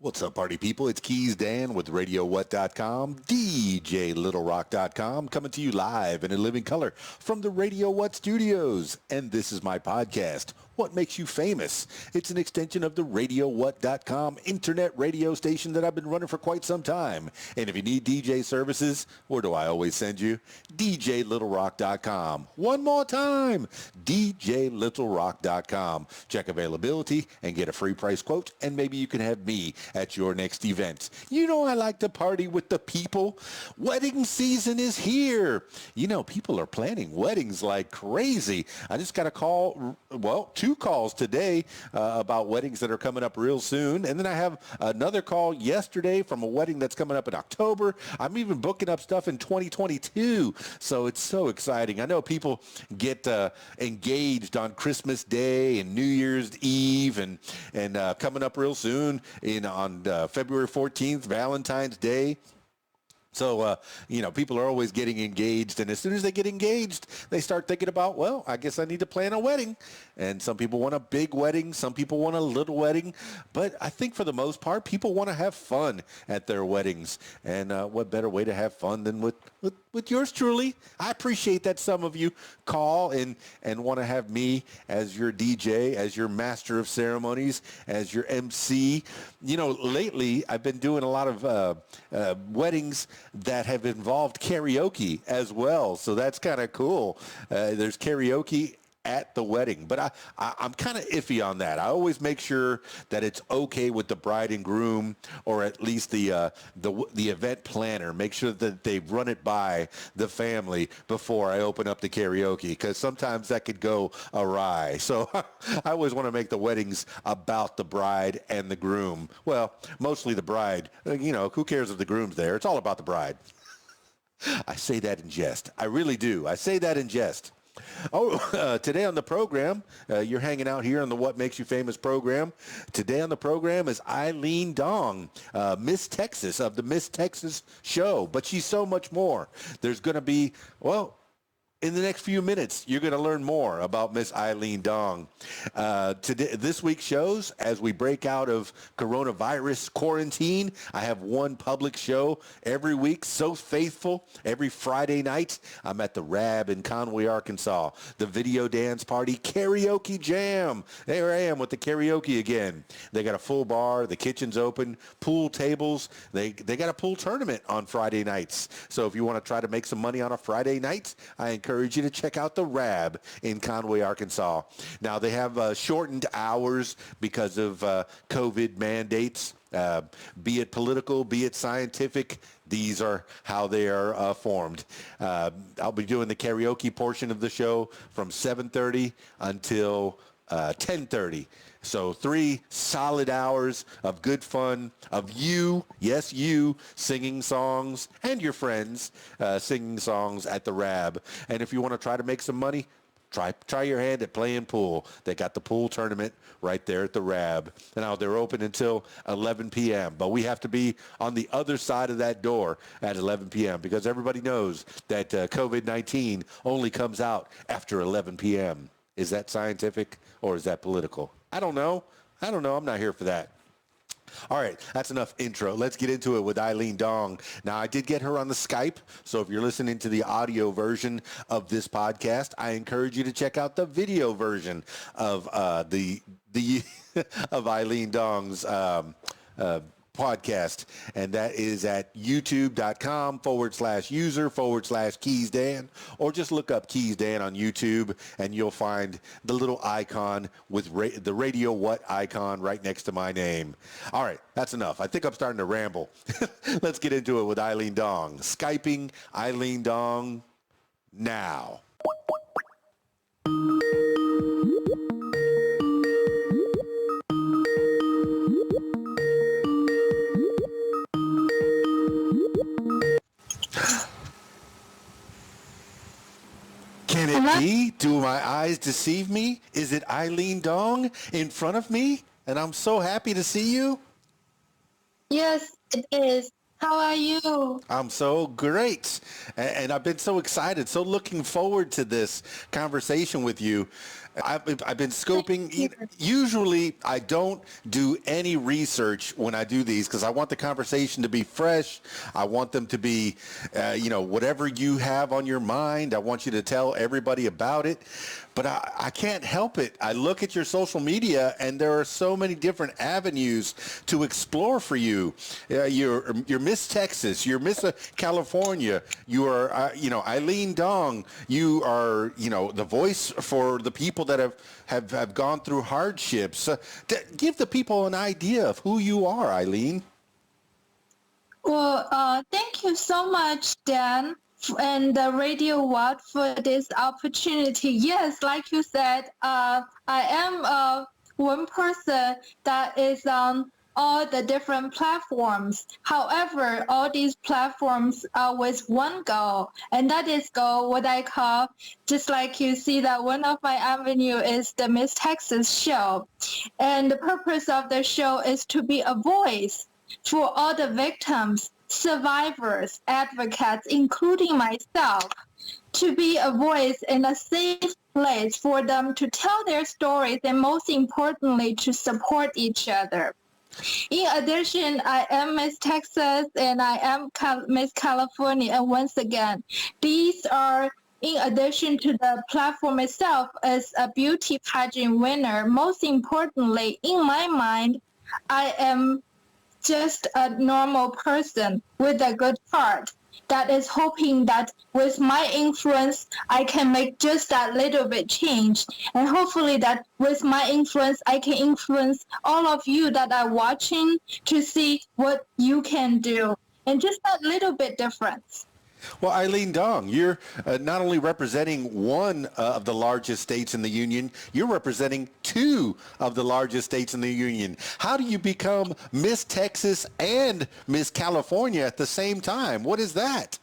What's up, party people? It's Keys Dan with RadioWhat.com, DJLittleRock.com, coming to you live and in living color from the Radio What studios. And this is my podcast, What Makes You Famous? It's an extension of the RadioWhat.com internet radio station that I've been running for quite some time. And if you need DJ services, where do I always send you? DJLittleRock.com. One more time, DJLittleRock.com. Check availability and get a free price quote, and maybe you can have me at your next event. You know I like to party with the people. Wedding season is here. You know, people are planning weddings like crazy. I just got a call, well, two calls today about weddings that are coming up real soon. And then I have another call yesterday from a wedding that's coming up in October. I'm even booking up stuff in 2022. So it's so exciting. I know people get engaged on Christmas Day and New Year's Eve and coming up real soon on February 14th, Valentine's Day. So, people are always getting engaged, and as soon as they get engaged, they start thinking about, well, I guess I need to plan a wedding. And some people want a big wedding. Some people want a little wedding. But I think for the most part, people want to have fun at their weddings. And what better way to have fun than with yours truly? I appreciate that some of you call and want to have me as your DJ, as your master of ceremonies, as your MC. You know, lately, I've been doing a lot of weddings that have involved karaoke as well. So that's kind of cool. There's karaoke at the wedding, but I'm kind of iffy on that. I always make sure that it's okay with the bride and groom, or at least the event planner. Make sure that they run it by the family before I open up the karaoke, because sometimes that could go awry. So I always want to make the weddings about the bride and the groom. Well, mostly the bride. Who cares if the groom's there? It's all about the bride. I say that in jest. I really do. I say that in jest. Today on the program, you're hanging out here on the What Makes You Famous program. Today on the program is Eileen Dong, Miss Texas of the Miss Texas show, but she's so much more. There's going to be, in the next few minutes, you're going to learn more about Miss Eileen Dong. This week's shows, as we break out of coronavirus quarantine, I have one public show every week, so faithful. Every Friday night, I'm at the Rab in Conway, Arkansas. The Video Dance Party Karaoke Jam. There I am with the karaoke again. They got a full bar. The kitchen's open. Pool tables. They got a pool tournament on Friday nights. So if you want to try to make some money on a Friday night, I encourage you to check out the Rab in Conway, Arkansas. Now, they have shortened hours because of COVID mandates, be it political, be it scientific. These are how they are formed. I'll be doing the karaoke portion of the show from 7:30 until 10:30. So 3 solid hours of good fun, of you, yes, you, singing songs, and your friends singing songs at the Rab. And if you want to try to make some money, try your hand at playing pool. They got the pool tournament right there at the Rab. Now, they're open until 11 p.m., but we have to be on the other side of that door at 11 p.m. because everybody knows that COVID-19 only comes out after 11 p.m. Is that scientific or is that political? I don't know. I'm not here for that. All right, that's enough intro. Let's get into it with Eileen Dong. Now, I did get her on the Skype, so if you're listening to the audio version of this podcast, I encourage you to check out the video version of the of Eileen Dong's podcast, and that is at youtube.com/user/KeysDan, or just look up Keys Dan on YouTube, and you'll find the little icon with the Radio What icon right next to my name. All right, that's enough. I think I'm starting to ramble. Let's get into it with Eileen Dong. Skyping Eileen Dong now. Can it be? Do my eyes deceive me? Is it Eileen Dong in front of me? And I'm so happy to see you. Yes, it is. How are you? I'm so great. And I've been so excited, so looking forward to this conversation with you. I've been scoping. Usually, I don't do any research when I do these because I want the conversation to be fresh. I want them to be, whatever you have on your mind. I want you to tell everybody about it. But I can't help it. I look at your social media, and there are so many different avenues to explore for you. You're Miss Texas. You're Miss California. You are, Eileen Dong. You are, the voice for the people that have gone through hardships. Give the people an idea of who you are, Eileen. Well, thank you so much, Dan, and Radio Watt for this opportunity. Yes, like you said, I am one person that is on all the different platforms. However, all these platforms are with one goal, and that is what I call, just like you see that one of my avenue is the Miss Texas show. And the purpose of the show is to be a voice for all the victims, survivors, advocates, including myself, to be a voice in a safe place for them to tell their stories and most importantly, to support each other. In addition, I am Miss Texas and I am Miss California. And once again, these are in addition to the platform itself as a beauty pageant winner. Most importantly, in my mind, I am just a normal person with a good heart that is hoping that with my influence, I can make just that little bit change. And hopefully that with my influence, I can influence all of you that are watching to see what you can do. And just that little bit difference. Well, Eileen Dong, you're not only representing one of the largest states in the union, you're representing two of the largest states in the union. How do you become Miss Texas and Miss California at the same time? What is that?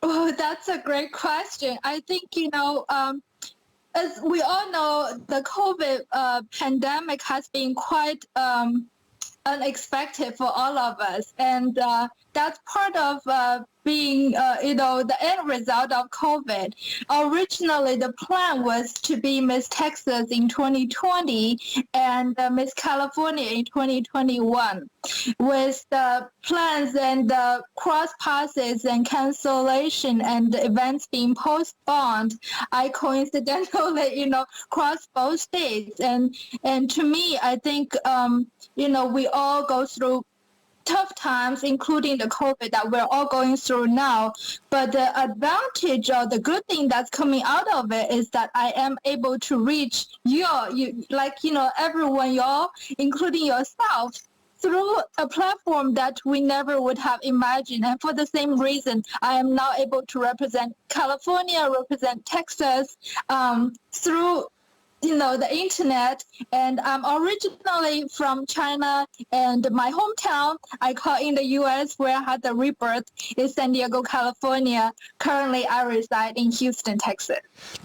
Oh, that's a great question. I think, as we all know, the COVID pandemic has been quite unexpected for all of us. And that's part of being, the end result of COVID. Originally, the plan was to be Miss Texas in 2020 and Miss California in 2021. With the plans and the cross passes and cancellation and the events being postponed, I coincidentally, crossed both states. And to me, I think, we all go through tough times, including the COVID that we're all going through now. But the advantage or the good thing that's coming out of it is that I am able to reach everyone, y'all, including yourself, through a platform that we never would have imagined. And for the same reason, I am now able to represent California, represent Texas, through the internet. And I'm originally from China, and my hometown, I call in the U.S., where I had the rebirth, is San Diego, California. Currently, I reside in Houston, Texas.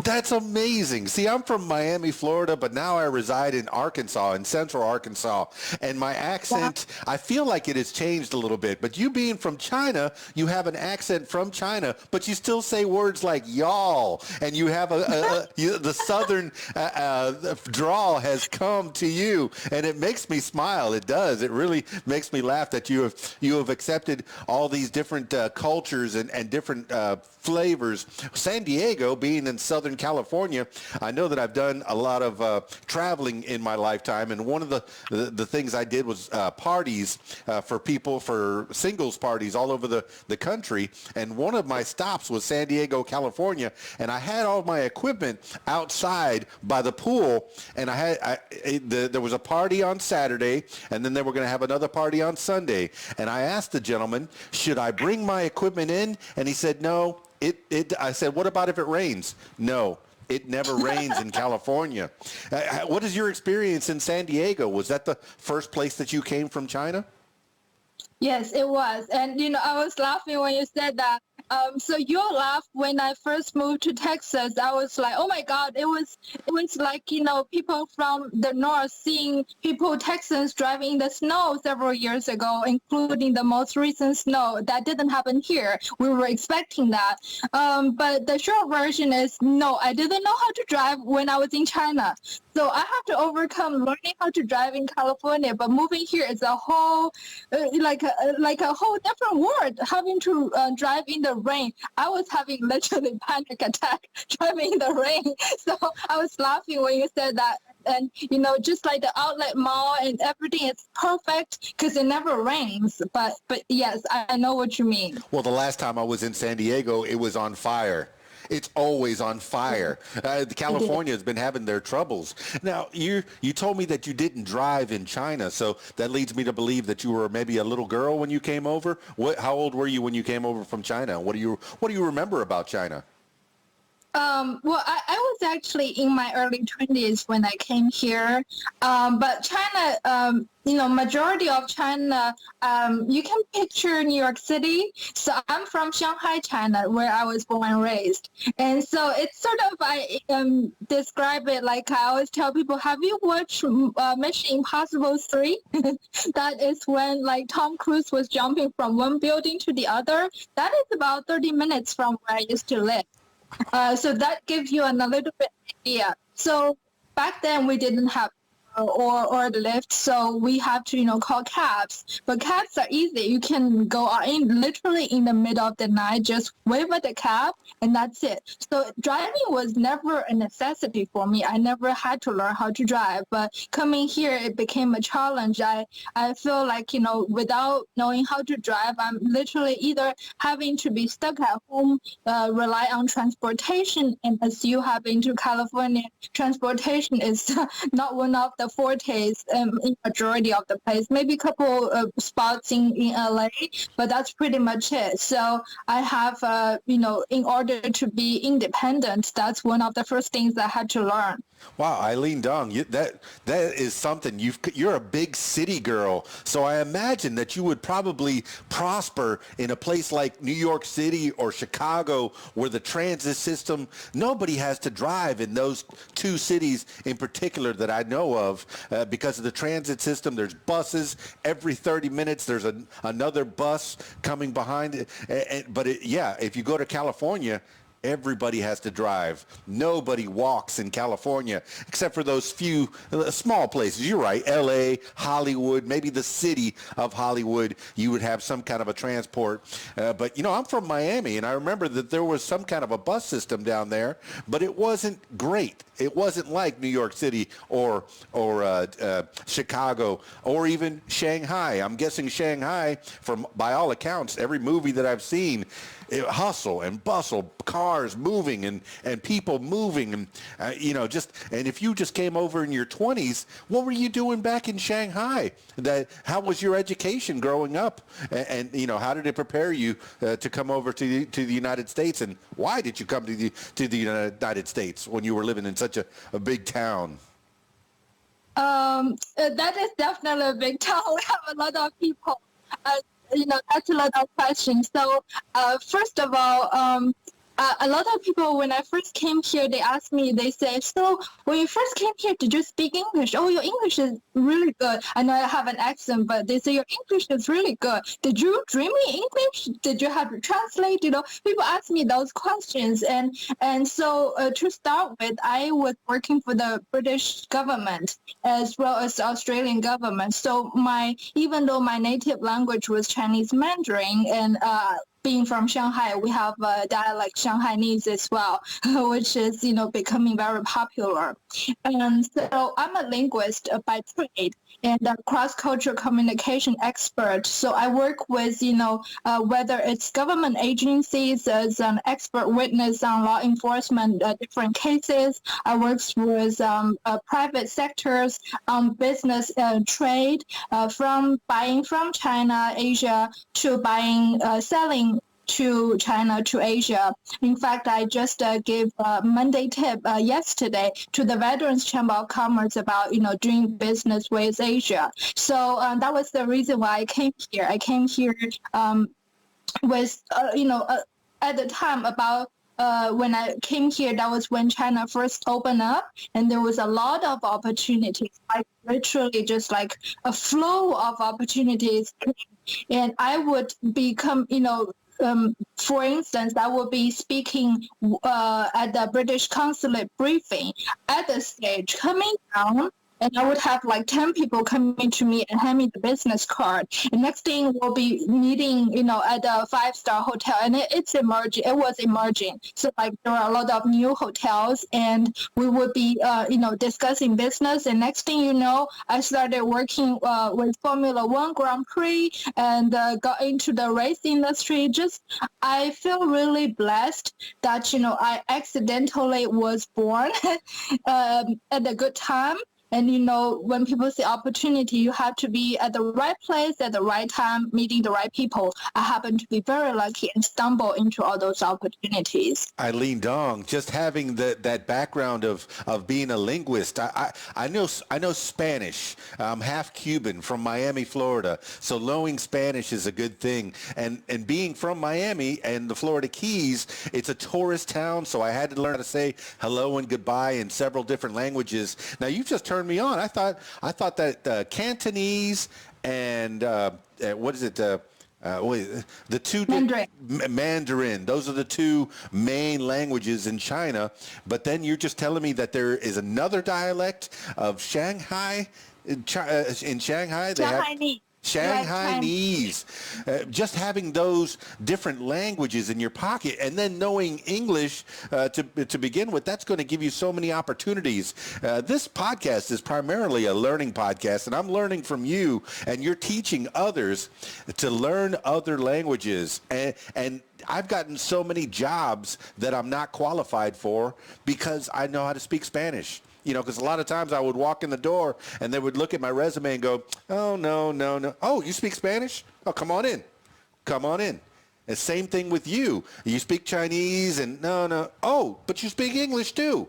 That's amazing. See, I'm from Miami, Florida, but now I reside in Arkansas, in central Arkansas. And my accent, I feel like it has changed a little bit. But you being from China, you have an accent from China, but you still say words like y'all. And you have the southern drawl has come to you, and it makes me smile. It does. It really makes me laugh that you have accepted all these different cultures and different flavors. San Diego, being in Southern California, I know that I've done a lot of traveling in my lifetime, and one of the things I did was parties for people, for singles parties all over the country, and one of my stops was San Diego, California, and I had all my equipment outside by the pool, and there was a party on Saturday, and then they were going to have another party on Sunday, and I asked the gentleman, should I bring my equipment in? And he said, no. I said, what about if it rains? No, it never rains in California. What is your experience in San Diego? Was that the first place that you came from China? Yes, it was. And, I was laughing when you said that So you'll laugh. When I first moved to Texas, I was like, oh my God, it was like, people from the north seeing people, Texans, driving in the snow several years ago, including the most recent snow. That didn't happen here. We were expecting that. But the short version is, no, I didn't know how to drive when I was in China. So I have to overcome learning how to drive in California, but moving here is a whole, like a whole different world. Having to drive in the rain, I was having literally panic attack driving in the rain. So I was laughing when you said that. And, just like the outlet mall and everything is perfect because it never rains. But yes, I know what you mean. Well, the last time I was in San Diego, it was on fire. It's always on fire. California has been having their troubles. Now, you told me that you didn't drive in China, so that leads me to believe that you were maybe a little girl when you came over. How old were you when you came over from China? What do you remember about China? Well, I was actually in my early 20s when I came here. But China, majority of China, you can picture New York City. So I'm from Shanghai, China, where I was born and raised. And so it's sort of, I describe it like I always tell people, have you watched Mission Impossible 3? That is when like Tom Cruise was jumping from one building to the other. That is about 30 minutes from where I used to live. So that gives you a little bit idea. So back then we didn't have or the lift, so we have to call cabs. But cabs are easy. You can go in literally in the middle of the night, just wave at the cab, and that's it. So driving was never a necessity for me. I never had to learn how to drive. But coming here, it became a challenge. I feel like without knowing how to drive, I'm literally either having to be stuck at home, rely on transportation, and as you have been to California, transportation is not one of the fortes in majority of the place. Maybe a couple of spots in LA, but that's pretty much it. So I have, in order to be independent, that's one of the first things I had to learn. Wow, Eileen Dong, that is something. You're a big city girl, so I imagine that you would probably prosper in a place like New York City or Chicago, where the transit system, nobody has to drive in those two cities in particular that I know of because of the transit system. There's buses every 30 minutes. There's another bus coming behind it. But if you go to California, everybody has to drive. Nobody walks in California except for those few small places. You're right. LA, Hollywood, maybe the city of Hollywood, you would have some kind of a transport. But I'm from Miami, and I remember that there was some kind of a bus system down there, but it wasn't great. It wasn't like New York City or Chicago or even Shanghai. I'm guessing Shanghai, by all accounts, every movie that I've seen, hustle and bustle, cars moving and people moving, and and if you just came over in your 20s, what were you doing back in Shanghai? How was your education growing up, and how did it prepare you to come over to the United States, and why did you come to the United States when you were living in such a big town? That is definitely a big town. We have a lot of people. That's a lot of questions. So, first of all, a lot of people, when I first came here, they asked me, they say, so when you first came here, did you speak English? Oh, your English is really good. I know I have an accent, but they say your English is really good. Did you dream in English? Did you have to translate? People ask me those questions. And so to start with, I was working for the British government as well as the Australian government. So even though my native language was Chinese Mandarin, and being from Shanghai, we have dialect Shanghainese as well, which is, becoming very popular. And so I'm a linguist by trade and a cross-cultural communication expert. So I work with, whether it's government agencies as an expert witness on law enforcement, different cases. I work with private sectors on business trade, from buying from China, Asia, to selling to China, to Asia. In fact, I just gave a Monday tip yesterday to the Veterans Chamber of Commerce about, doing business with Asia. So that was the reason why I came here. I came here with, at the time about when I came here, that was when China first opened up, and there was a lot of opportunities, like literally just like a flow of opportunities. And I would become, for instance, I would be speaking at the British consulate briefing at the stage, coming down, and I would have like 10 people coming to me and hand me the business card. And next thing we'll be meeting, at a 5-star hotel, and it's emerging. It was emerging. So like there are a lot of new hotels, and we would be, discussing business. And next thing you know, I started working with Formula One Grand Prix and got into the race industry. I feel really blessed that, I accidentally was born at a good time. And, when people say opportunity, you have to be at the right place at the right time, meeting the right people. I happen to be very lucky and stumble into all those opportunities. Eileen Dong, just having that background of being a linguist, I know Spanish. I'm half Cuban from Miami, Florida, so knowing Spanish is a good thing. And being from Miami and the Florida Keys, it's a tourist town, so I had to learn how to say hello and goodbye in several different languages. Now you've just turned me on. I thought that Cantonese and what is it? The two Mandarin. Those are the two main languages in China. But then you're just telling me that there is another dialect of Shanghai. In Shanghai, they have Shanghainese. Just having those different languages in your pocket and then knowing English to begin with, that's going to give you so many opportunities. This podcast is primarily a learning podcast, and I'm learning from you, and you're teaching others to learn other languages. And I've gotten so many jobs that I'm not qualified for because I know how to speak Spanish. Because a lot of times I would walk in the door and they would look at my resume and go, oh, no. Oh, you speak Spanish? Oh, come on in. Come on in. And same thing with you. You speak Chinese and no. Oh, but you speak English too.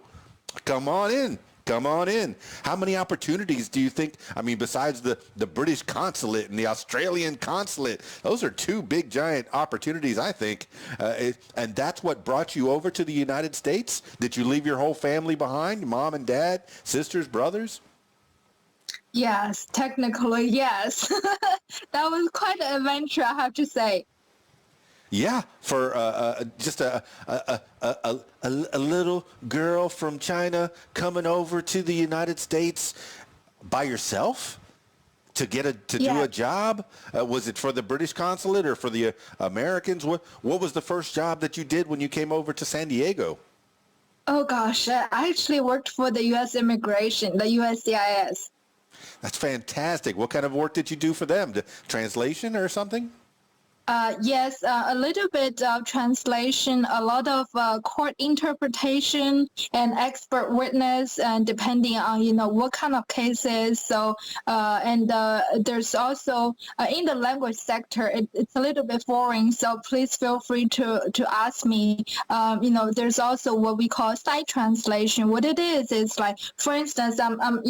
Come on in. Come on in. How many opportunities do you think, besides the British consulate and the Australian consulate, those are two big, giant opportunities, I think. And that's what brought you over to the United States? Did you leave your whole family behind, mom and dad, sisters, brothers? Yes, technically, yes. That was quite an adventure, I have to say. Yeah, for just a little girl from China coming over to the United States by yourself to do a job. Was it for the British consulate or for the Americans? What was the first job that you did when you came over to San Diego? Oh gosh, I actually worked for the U.S. Immigration, the USCIS. That's fantastic. What kind of work did you do for them? Translation or something? Yes, a little bit of translation, a lot of court interpretation and expert witness, and depending on, what kind of cases. So, and there's also, in the language sector, it's a little bit boring, so please feel free to ask me. There's also what we call side translation. What it is like, for instance, I'm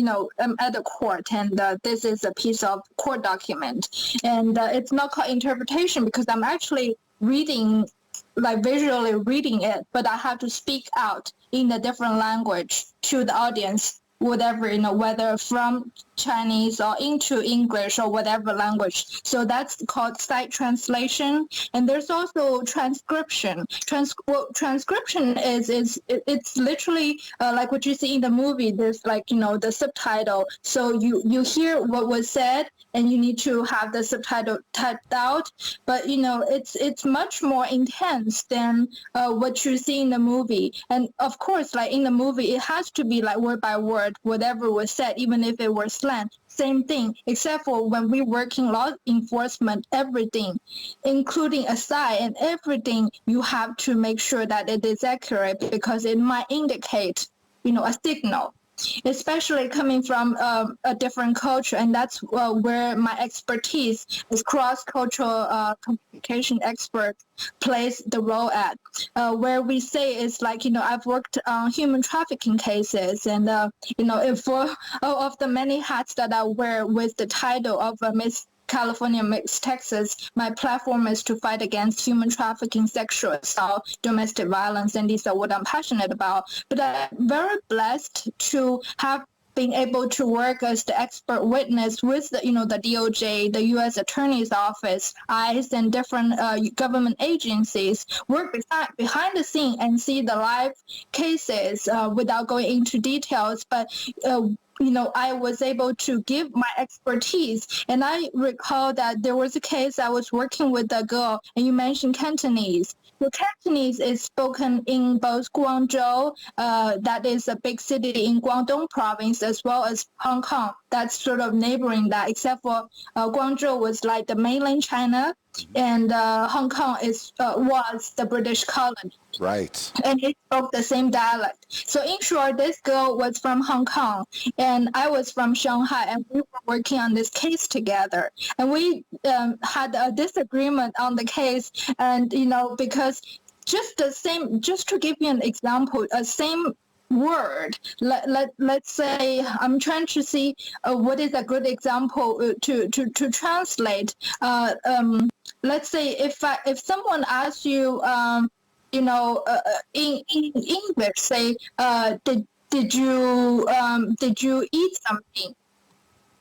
at a court, and this is a piece of court document, and it's not called interpretation, because I'm actually reading, like visually reading it, but I have to speak out in a different language to the audience, whatever, whether from Chinese or into English or whatever language. So that's called side translation. And there's also transcription. Transcription it's literally like what you see in the movie. There's like, the subtitle. So you hear what was said and you need to have the subtitle typed out. But, it's much more intense than what you see in the movie. And of course, like in the movie, it has to be like word by word, whatever was said, even if it was slang. Same thing, except for when we work in law enforcement, everything, including a sign and everything, you have to make sure that it is accurate, because it might indicate, a signal, especially coming from a different culture. And that's where my expertise as cross-cultural communication expert plays the role at, where we say is like, I've worked on human trafficking cases, and, for all of the many hats that I wear with the title of Miss California mixed Texas. My platform is to fight against human trafficking, sexual assault, domestic violence, and these are what I'm passionate about. But I'm very blessed to have been able to work as the expert witness with the DOJ, the U.S. Attorney's Office, ICE, and different government agencies, work behind the scene and see the live cases without going into details. But I was able to give my expertise. And I recall that there was a case I was working with a girl, and you mentioned Cantonese. Well, Cantonese is spoken in both Guangzhou, that is a big city in Guangdong province, as well as Hong Kong. That's sort of neighboring that, except for Guangzhou was like the mainland China, and Hong Kong was the British colony. Right. And he spoke the same dialect. So in short, this girl was from Hong Kong, and I was from Shanghai, and we were working on this case together. And we had a disagreement on the case, and because just to give you an example, a same word. Let's say I'm trying to see what is a good example to translate. Let's say if someone asks you, in English, say, did you eat something?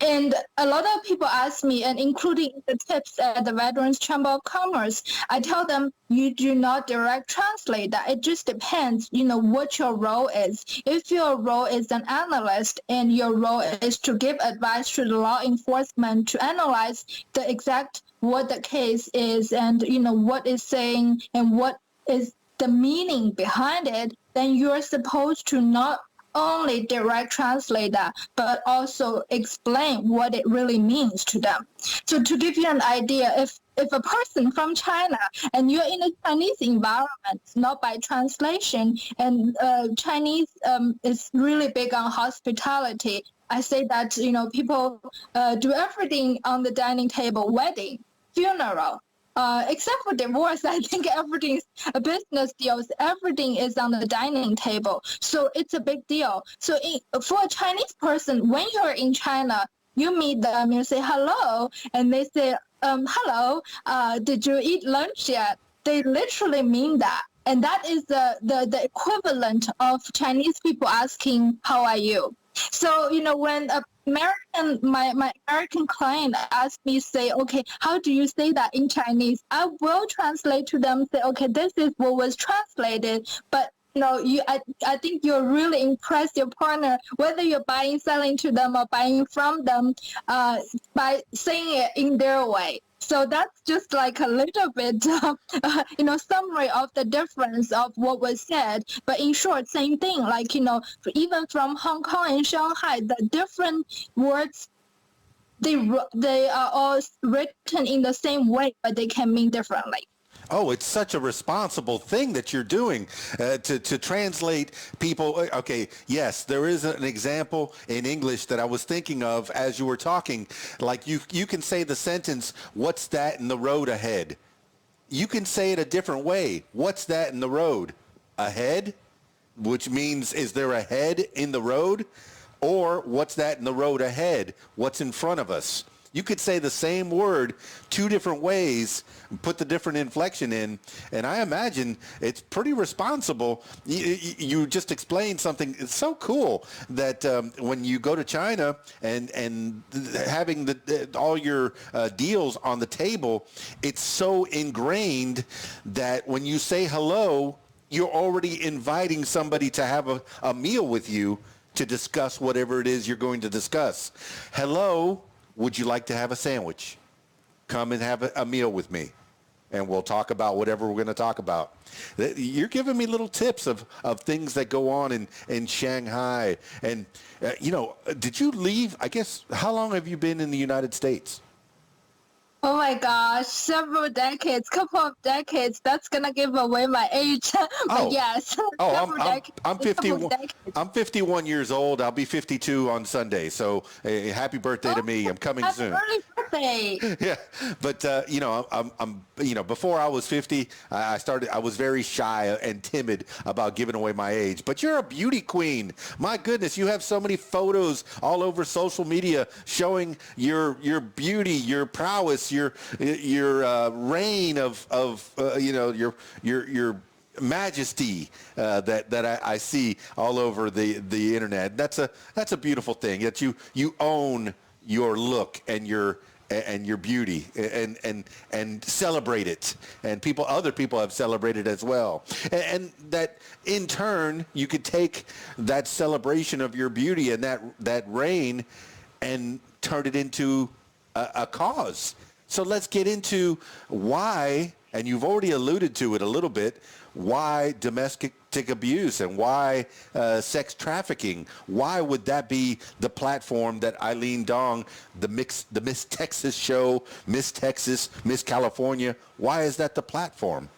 And a lot of people ask me, and including the tips at the Veterans Chamber of Commerce, I tell them you do not direct translate that. It just depends, what your role is. If your role is an analyst and your role is to give advice to the law enforcement to analyze the exact what the case is and, what is saying and what is the meaning behind it, then you're supposed to not only direct translate that, but also explain what it really means to them. So to give you an idea, if a person from China and you're in a Chinese environment, not by translation, and Chinese is really big on hospitality. I say that, people do everything on the dining table, wedding, funeral, except for divorce. I think everything's a business deals. Everything is on the dining table. So it's a big deal. So for a Chinese person, when you're in China, you meet them, you say hello, and they say, hello, did you eat lunch yet? They literally mean that. And that is the equivalent of Chinese people asking, how are you? So, when my American client asked me, say, okay, how do you say that in Chinese? I will translate to them, say, okay, this is what was translated, but I think you'll really impress your partner, whether you're buying, selling to them or buying from them, by saying it in their way. So that's just like a little bit, summary of the difference of what was said. But in short, same thing. Like, even from Hong Kong and Shanghai, the different words, they are all written in the same way, but they can mean differently. Oh, it's such a responsible thing that you're doing to translate people. Okay, yes, there is an example in English that I was thinking of as you were talking. Like you can say the sentence, what's that in the road ahead? You can say it a different way. What's that in the road? Ahead? Which means, is there a head in the road? Or what's that in the road ahead? What's in front of us? You could say the same word two different ways, put the different inflection in, and I imagine it's pretty responsible. You just explained something. It's so cool that when you go to China and having all your deals on the table, it's so ingrained that when you say hello, you're already inviting somebody to have a meal with you to discuss whatever it is you're going to discuss. Hello. Would you like to have a sandwich? Come and have a meal with me, and we'll talk about whatever we're going to talk about. You're giving me little tips of things that go on in Shanghai. And, did you leave? I guess, how long have you been in the United States? Oh my gosh, several decades, couple of decades. That's gonna give away my age. But yes, several decades, I'm couple 51. of decades. I'm 51 years old. I'll be 52 on Sunday. So happy birthday to me. I'm coming Happy soon. early birthday. Yeah, but I'm before I was 50, I was very shy and timid about giving away my age. But you're a beauty queen. My goodness, you have so many photos all over social media showing your beauty, your prowess, your reign of your majesty that I see all over the internet. That's a beautiful thing that you own your look and your beauty and celebrate it, and other people have celebrated as well, and that in turn you could take that celebration of your beauty and that reign and turn it into a cause. So let's get into why, and you've already alluded to it a little bit, why domestic abuse and why sex trafficking. Why would that be the platform that Eileen Dong, the Miss Texas show, Miss Texas, Miss California, why is that the platform?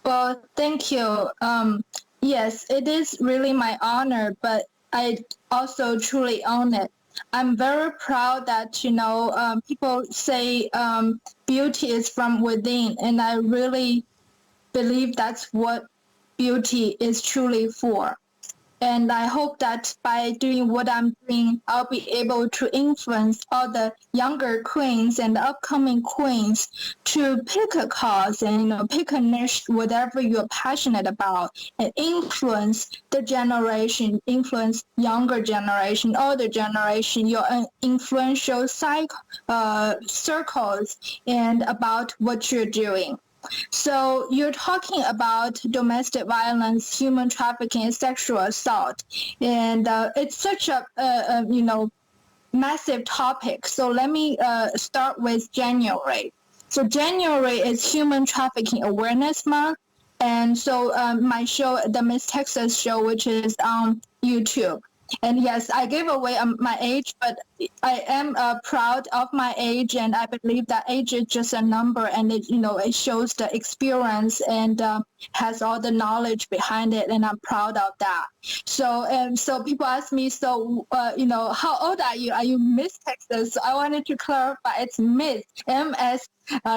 Well, thank you. Yes, it is really my honor, but I also truly own it. I'm very proud that, people say beauty is from within, and I really believe that's what beauty is truly for. And I hope that by doing what I'm doing, I'll be able to influence all the younger queens and the upcoming queens to pick a cause and, pick a niche, whatever you're passionate about, and influence the generation, influence younger generation, older generation, your influential circles, and about what you're doing. So you're talking about domestic violence, human trafficking, and sexual assault, and it's such a massive topic. So let me start with January. So January is Human Trafficking Awareness Month, and so my show, the Miss Texas show, which is on YouTube. And yes, I gave away my age, but I am proud of my age, and I believe that age is just a number, and it shows the experience and has all the knowledge behind it, and I'm proud of that. So people ask me, how old are you? Are you Miss Texas? So I wanted to clarify, it's Miss, MS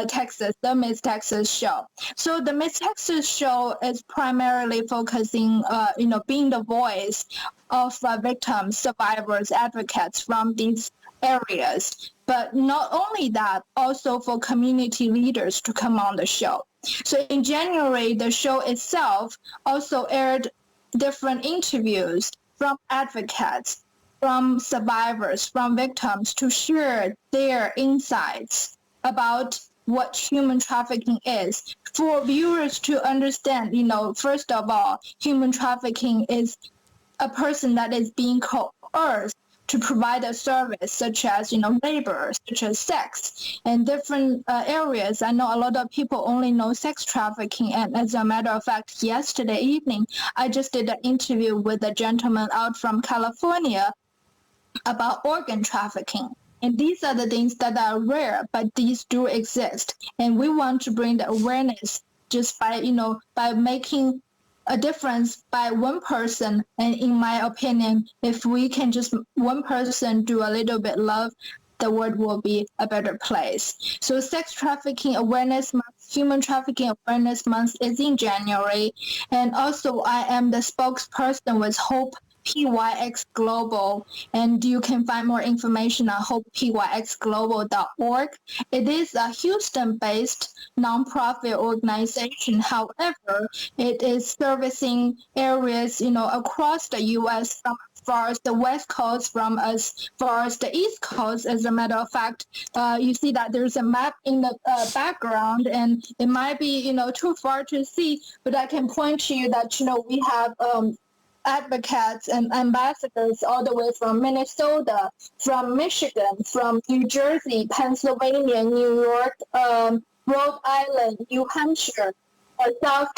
Texas, the Miss Texas show. So the Miss Texas show is primarily focusing, being the voice of victims, survivors, advocates from these areas. But not only that, also for community leaders to come on the show. So in January, the show itself also aired different interviews from advocates, from survivors, from victims to share their insights about what human trafficking is, for viewers to understand, first of all, human trafficking is a person that is being coerced to provide a service such as, labor, such as sex, and different areas. I know a lot of people only know sex trafficking. And as a matter of fact, yesterday evening, I just did an interview with a gentleman out from California about organ trafficking. And these are the things that are rare, but these do exist. And we want to bring the awareness just by making a difference by one person. And in my opinion, if we can just one person do a little bit love, the world will be a better place. So Sex Trafficking Awareness Month, Human Trafficking Awareness Month is in January. And also I am the spokesperson with Hope PYX Global, and you can find more information on hopepyxglobal.org. It is a Houston-based nonprofit organization. However, it is servicing areas, across the U.S. from as far as the West Coast, from as far as the East Coast. As a matter of fact, you see that there's a map in the background, and it might be, too far to see, but I can point to you that, we have advocates and ambassadors all the way from Minnesota, from Michigan, from New Jersey, Pennsylvania, New York, Rhode Island, New Hampshire, South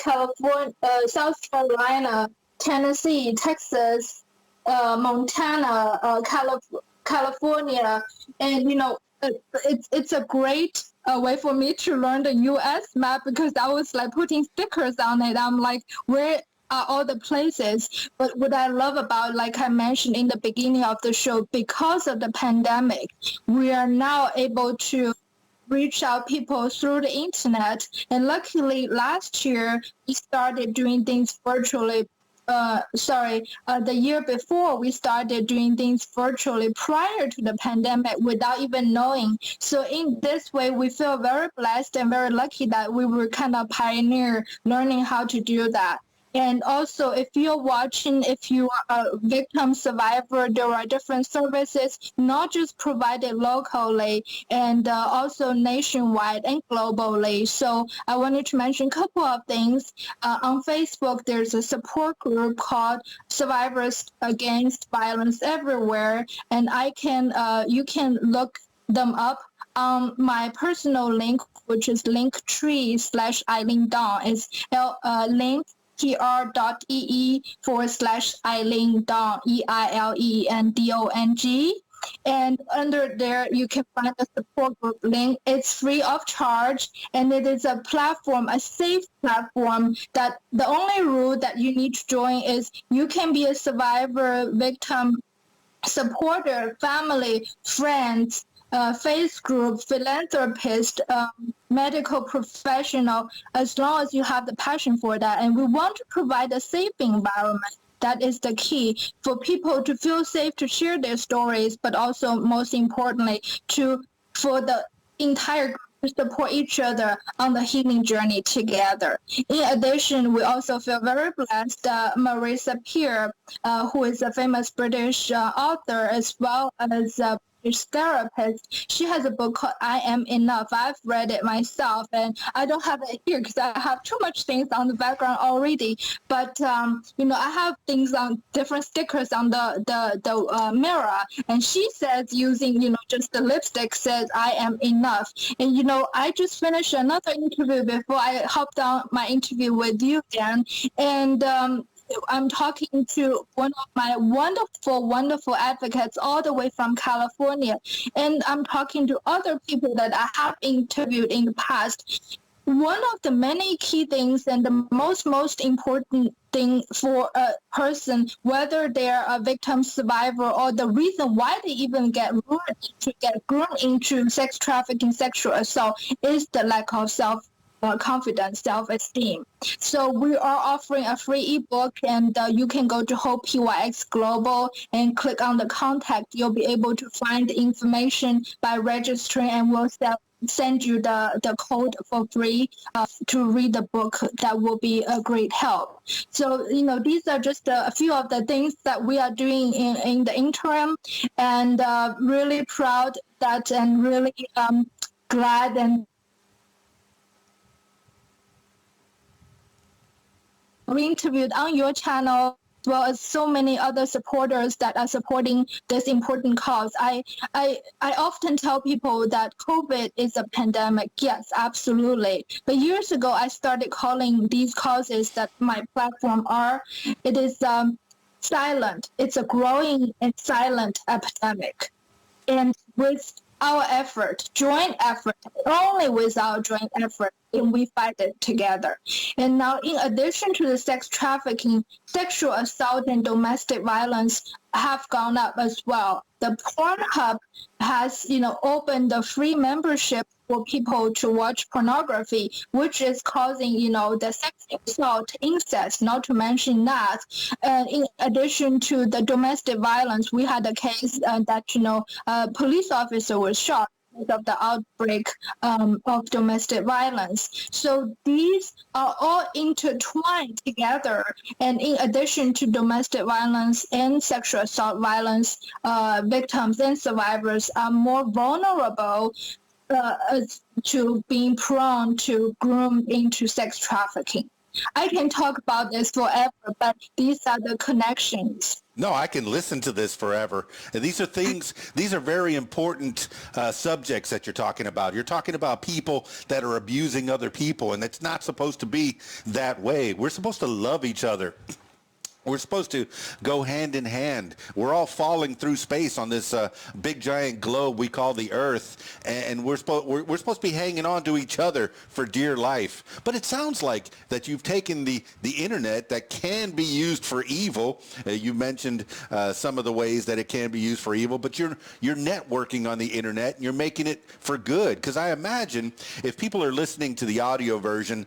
Carolina, Tennessee, Texas, Montana, California, and it's a great way for me to learn the U.S. map because I was like putting stickers on it. I'm like, where are all the places? But what I love about, like I mentioned in the beginning of the show, because of the pandemic, we are now able to reach out people through the internet. And luckily, last year we started doing things virtually. The year before we started doing things virtually prior to the pandemic without even knowing. So in this way, we feel very blessed and very lucky that we were kind of pioneer learning how to do that. And also, if you're watching, if you are a victim survivor, there are different services, not just provided locally, and also nationwide and globally. So I wanted to mention a couple of things. On Facebook, there's a support group called Survivors Against Violence Everywhere, and you can look them up on my personal link, which is linktree/Eileen Dong. It's link tr.ee/Eileen Dong, EILENDONG. And under there, you can find the support group link. It's free of charge, and it is a platform, a safe platform, that the only rule that you need to join is you can be a survivor, victim, supporter, family, friends, faith group, philanthropist, medical professional, as long as you have the passion for that. And we want to provide a safe environment. That is the key for people to feel safe to share their stories, but also most importantly, for the entire group to support each other on the healing journey together. In addition, we also feel very blessed. Marissa Peer, who is a famous British author as well as a therapist, she has a book called I Am Enough. I've read it myself, and I don't have it here because I have too much things on the background already. But I have things on different stickers on the mirror, and she says using just the lipstick says I am enough. And I just finished another interview before I hopped on my interview with you, Dan, and I'm talking to one of my wonderful, wonderful advocates all the way from California. And I'm talking to other people that I have interviewed in the past. One of the many key things and the most important thing for a person, whether they're a victim survivor or the reason why they even get groomed into sex trafficking, sexual assault, is the lack of confidence, self-esteem. So we are offering a free ebook, and you can go to Hope PYX Global and click on the contact. You'll be able to find the information by registering, and we'll send you the code for free to read the book. That will be a great help. So, these are just a few of the things that we are doing in the interim, and really proud that and really glad and we interviewed on your channel, as well as so many other supporters that are supporting this important cause. I often tell people that COVID is a pandemic. Yes, absolutely. But years ago, I started calling these causes that my platform are. It is silent. It's a growing and silent epidemic. And with our effort, joint effort, only with our joint effort, and we fight it together. And now, in addition to the sex trafficking, sexual assault and domestic violence have gone up as well. The Pornhub has, opened the free membership for people to watch pornography, which is causing, the sex assault, incest, not to mention that. And in addition to the domestic violence, we had a case that, a police officer was shot of the outbreak of domestic violence. So these are all intertwined together. And in addition to domestic violence and sexual assault violence, victims and survivors are more vulnerable to being prone to groom into sex trafficking. I can talk about this forever, but these are the connections. No, I can listen to this forever. And these are very important subjects that you're talking about. You're talking about people that are abusing other people, and it's not supposed to be that way. We're supposed to love each other. We're supposed to go hand in hand. We're all falling through space on this big giant globe we call the Earth, and we're supposed to be hanging on to each other for dear life. But it sounds like that you've taken the internet that can be used for evil. You mentioned some of the ways that it can be used for evil, but you're networking on the internet and you're making it for good. Because I imagine if people are listening to the audio version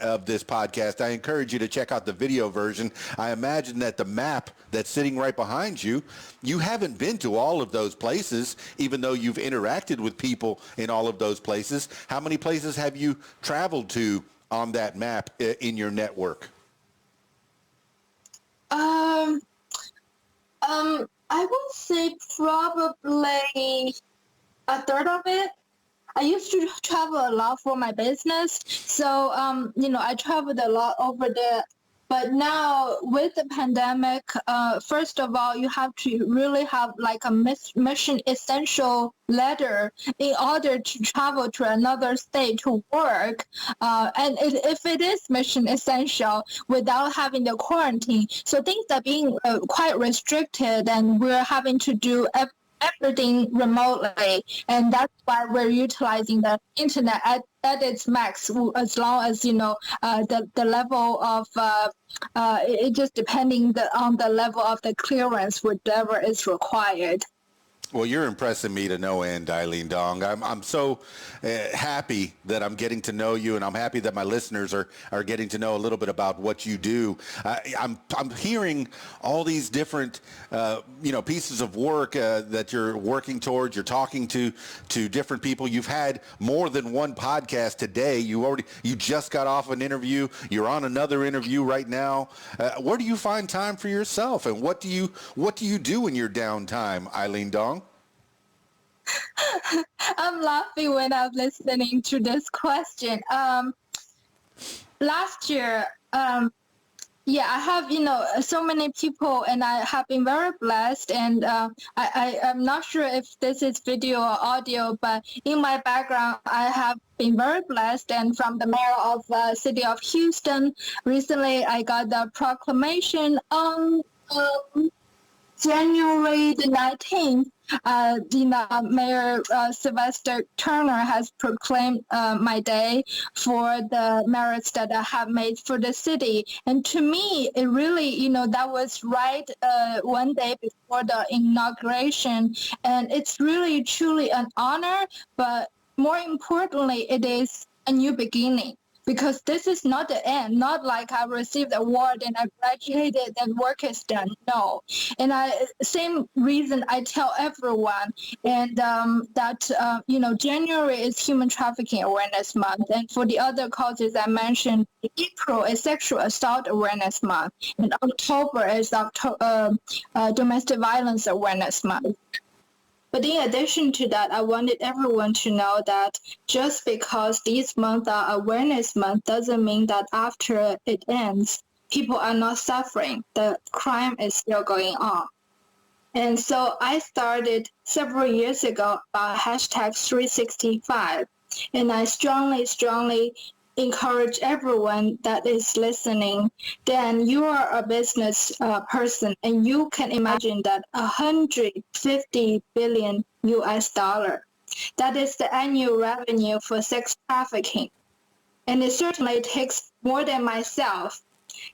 of this podcast, I encourage you to check out the video version. I imagine that the map that's sitting right behind you, you haven't been to all of those places, even though you've interacted with people in all of those places. How many places have you traveled to on that map in your network? I would say probably a third of it. I used to travel a lot for my business, so I traveled a lot over there. But now with the pandemic, first of all, you have to really have like a mission essential letter in order to travel to another state to work. If it is mission essential without having the quarantine, so things are being quite restricted, and we're having to do everything remotely, and that's why we're utilizing the internet at its max, as long as the level of it just depending on the level of the clearance, whatever is required. Well, you're impressing me to no end, Eileen Dong. I'm so happy that I'm getting to know you, and I'm happy that my listeners are getting to know a little bit about what you do. I'm hearing all these different pieces of work that you're working towards. You're talking to different people. You've had more than one podcast today. You just got off an interview. You're on another interview right now. Where do you find time for yourself, and what do you do in your downtime, Eileen Dong? I'm laughing when I'm listening to this question. Last year, I have, so many people, and I have been very blessed. And I'm not sure if this is video or audio, but in my background, I have been very blessed. And from the mayor of the city of Houston, recently I got the proclamation on January the 19th. Mayor Sylvester Turner has proclaimed my day for the merits that I have made for the city. And to me, it really, that was right one day before the inauguration. And it's really, truly an honor. But more importantly, it is a new beginning. Because this is not the end, not like I received an award and I graduated and work is done. No. And same reason I tell everyone, and January is Human Trafficking Awareness Month. And for the other causes I mentioned, April is Sexual Assault Awareness Month. And October is Domestic Violence Awareness Month. But in addition to that, I wanted everyone to know that just because these months are awareness month doesn't mean that after it ends, people are not suffering. The crime is still going on. And so I started several years ago about hashtag 365. And I strongly encourage everyone that is listening, then you are a business person, and you can imagine that $150 billion US, that is the annual revenue for sex trafficking. And it certainly takes more than myself.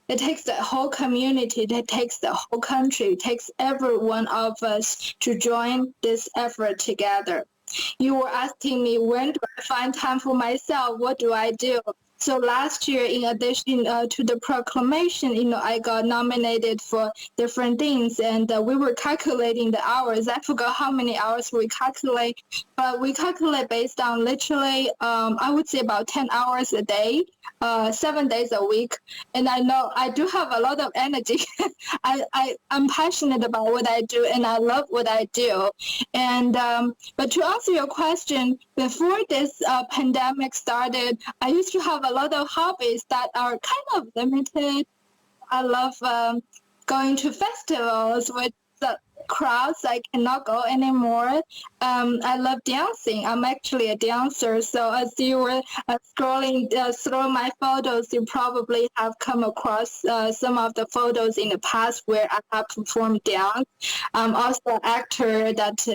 It takes the whole community, it takes the whole country, it takes every one of us to join this effort together. You were asking me, when do I find time for myself? What do I do? So last year, in addition to the proclamation, I got nominated for different things, and we were calculating the hours. I forgot how many hours we calculate, but we calculate based on literally, I would say about 10 hours a day, 7 days a week. And I know I do have a lot of energy. I'm passionate about what I do, and I love what I do. And but to answer your question, before this pandemic started, I used to have a lot of hobbies that are kind of limited. I love going to festivals, which crowds, I cannot go anymore. I love dancing. I'm actually a dancer. So as you were scrolling through my photos, you probably have come across some of the photos in the past where I have performed dance. I'm also an actor that,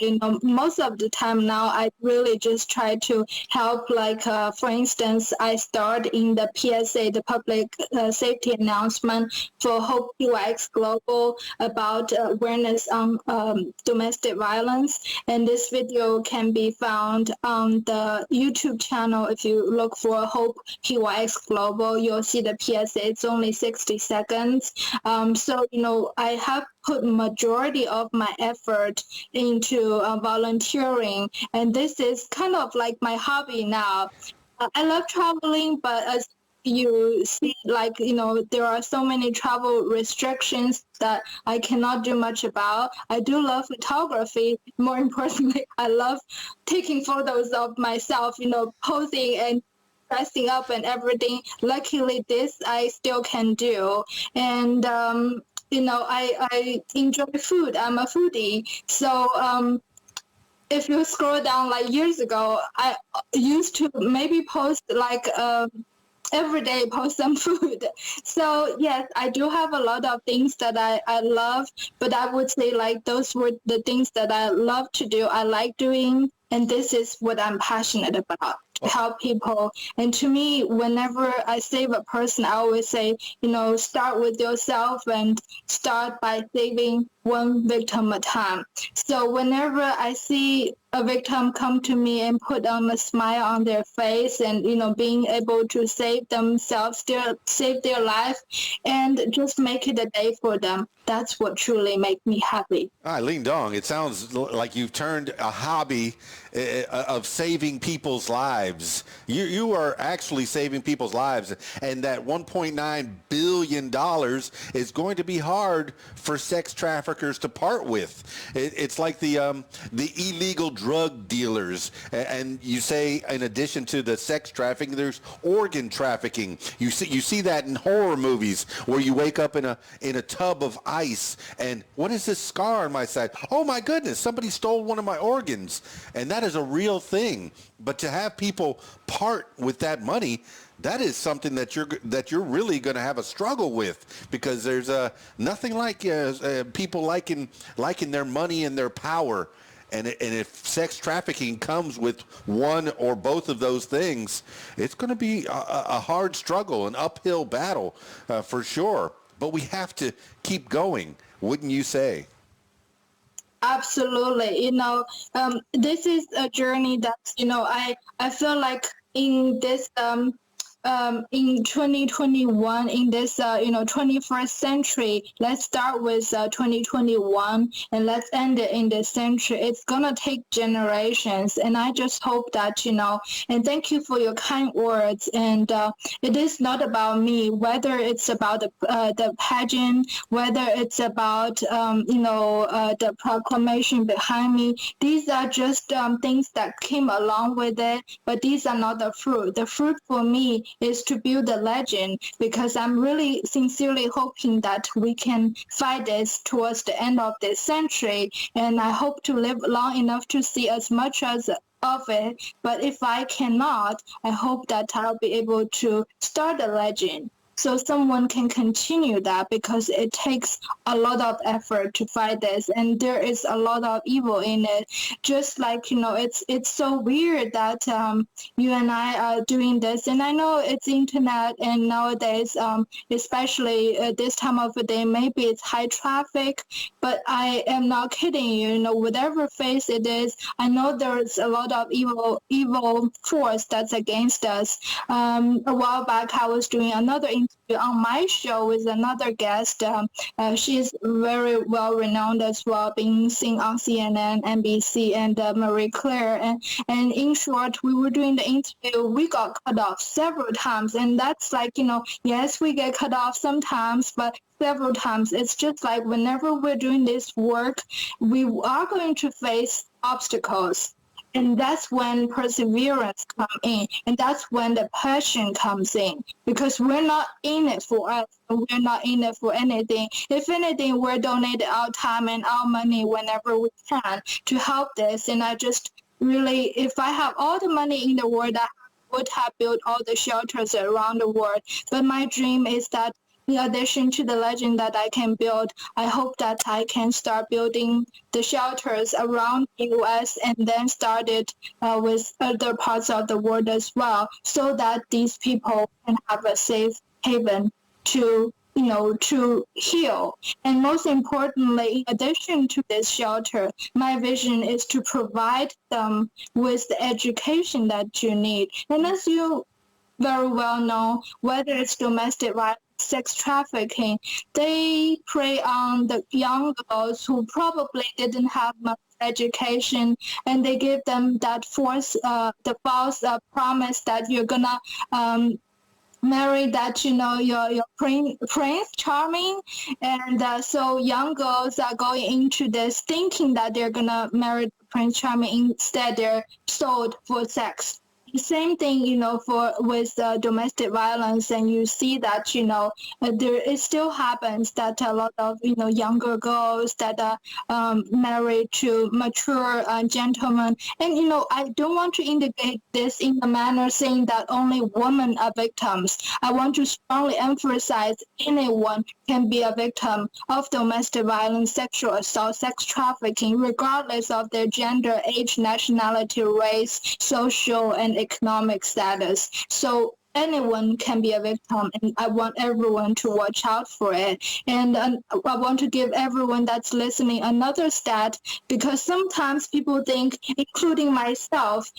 most of the time now I really just try to help, like, for instance, I starred in the PSA, the public safety announcement for Hope PYX Global about awareness on domestic violence. And this video can be found on the YouTube channel. If you look for Hope PYX Global, you'll see the PSA. It's only 60 seconds. So, I have put majority of my effort into volunteering, and this is kind of like my hobby now. I love traveling, but as you see, like, there are so many travel restrictions that I cannot do much about. I do love photography. More importantly, I love taking photos of myself, posing and dressing up and everything. Luckily, this I still can do. And, I enjoy food. I'm a foodie. So, if you scroll down, like, years ago, I used to maybe post like every day, post some food. So yes, I do have a lot of things that I love, but I would say, like, those were the things that I love to do, I like doing, and this is what I'm passionate about, to help people. And to me, whenever I save a person, I always say, start with yourself and start by saving one victim at a time. So whenever I see a victim come to me and put on a smile on their face and, being able to save themselves, save their life, and just make it a day for them, that's what truly makes me happy. Eileen Dong, it sounds like you've turned a hobby of saving people's lives. You are actually saving people's lives, and that $1.9 billion is going to be hard for sex traffickers to part with. It's like the illegal drug dealers, and you say in addition to the sex trafficking, there's organ trafficking. You see that in horror movies where you wake up in a tub of ice, and what is this scar on my side? Oh my goodness, somebody stole one of my organs. And that is a real thing. But to have people part with that money, that is something that you're really going to have a struggle with, because there's nothing like people liking their money and their power. And if sex trafficking comes with one or both of those things, it's going to be a hard struggle, an uphill battle for sure. But we have to keep going, wouldn't you say? Absolutely. This is a journey that, I feel like in this in 2021, in this 21st century, let's start with 2021 and let's end it in this century. It's gonna take generations, and I just hope that, and thank you for your kind words. And it is not about me, whether it's about the pageant, whether it's about the proclamation behind me. These are just things that came along with it, but these are not the fruit. The fruit for me is to build a legend, because I'm really sincerely hoping that we can fight this towards the end of this century, and I hope to live long enough to see as much as of it. But if I cannot, I hope that I'll be able to start a legend so someone can continue that, because it takes a lot of effort to fight this, and there is a lot of evil in it. Just like, it's so weird that you and I are doing this, and I know it's internet, and nowadays, especially this time of the day, maybe it's high traffic, but I am not kidding you. Whatever phase it is, I know there's a lot of evil force that's against us. A while back, I was doing another interview on my show with another guest. She's very well renowned as well, being seen on CNN, NBC, and Marie Claire. And in short, we were doing the interview. We got cut off several times, and that's like, yes, we get cut off sometimes, but several times. It's just like whenever we're doing this work, we are going to face obstacles. And that's when perseverance comes in, and that's when the passion comes in, because we're not in it for us, we're not in it for anything. If anything, we're donating our time and our money whenever we can to help this. And I just really, if I have all the money in the world, I would have built all the shelters around the world. But my dream is that in addition to the legend that I can build, I hope that I can start building the shelters around the U.S. and then start it with other parts of the world as well, so that these people can have a safe haven to to heal. And most importantly, in addition to this shelter, my vision is to provide them with the education that you need. And as you very well know, whether it's domestic violence, sex trafficking, they prey on the young girls who probably didn't have much education, and they give them that the false promise that you're gonna marry that your prince charming, and so young girls are going into this thinking that they're gonna marry Prince Charming. Instead, they're sold for sex. Same thing, with domestic violence, and you see that, it still happens that a lot of, younger girls that are married to mature gentlemen. And, I don't want to indicate this in a manner saying that only women are victims. I want to strongly emphasize anyone can be a victim of domestic violence, sexual assault, sex trafficking, regardless of their gender, age, nationality, race, social, and economic status. So anyone can be a victim, and I want everyone to watch out for it. And I want to give everyone that's listening another stat, because sometimes people think, including myself,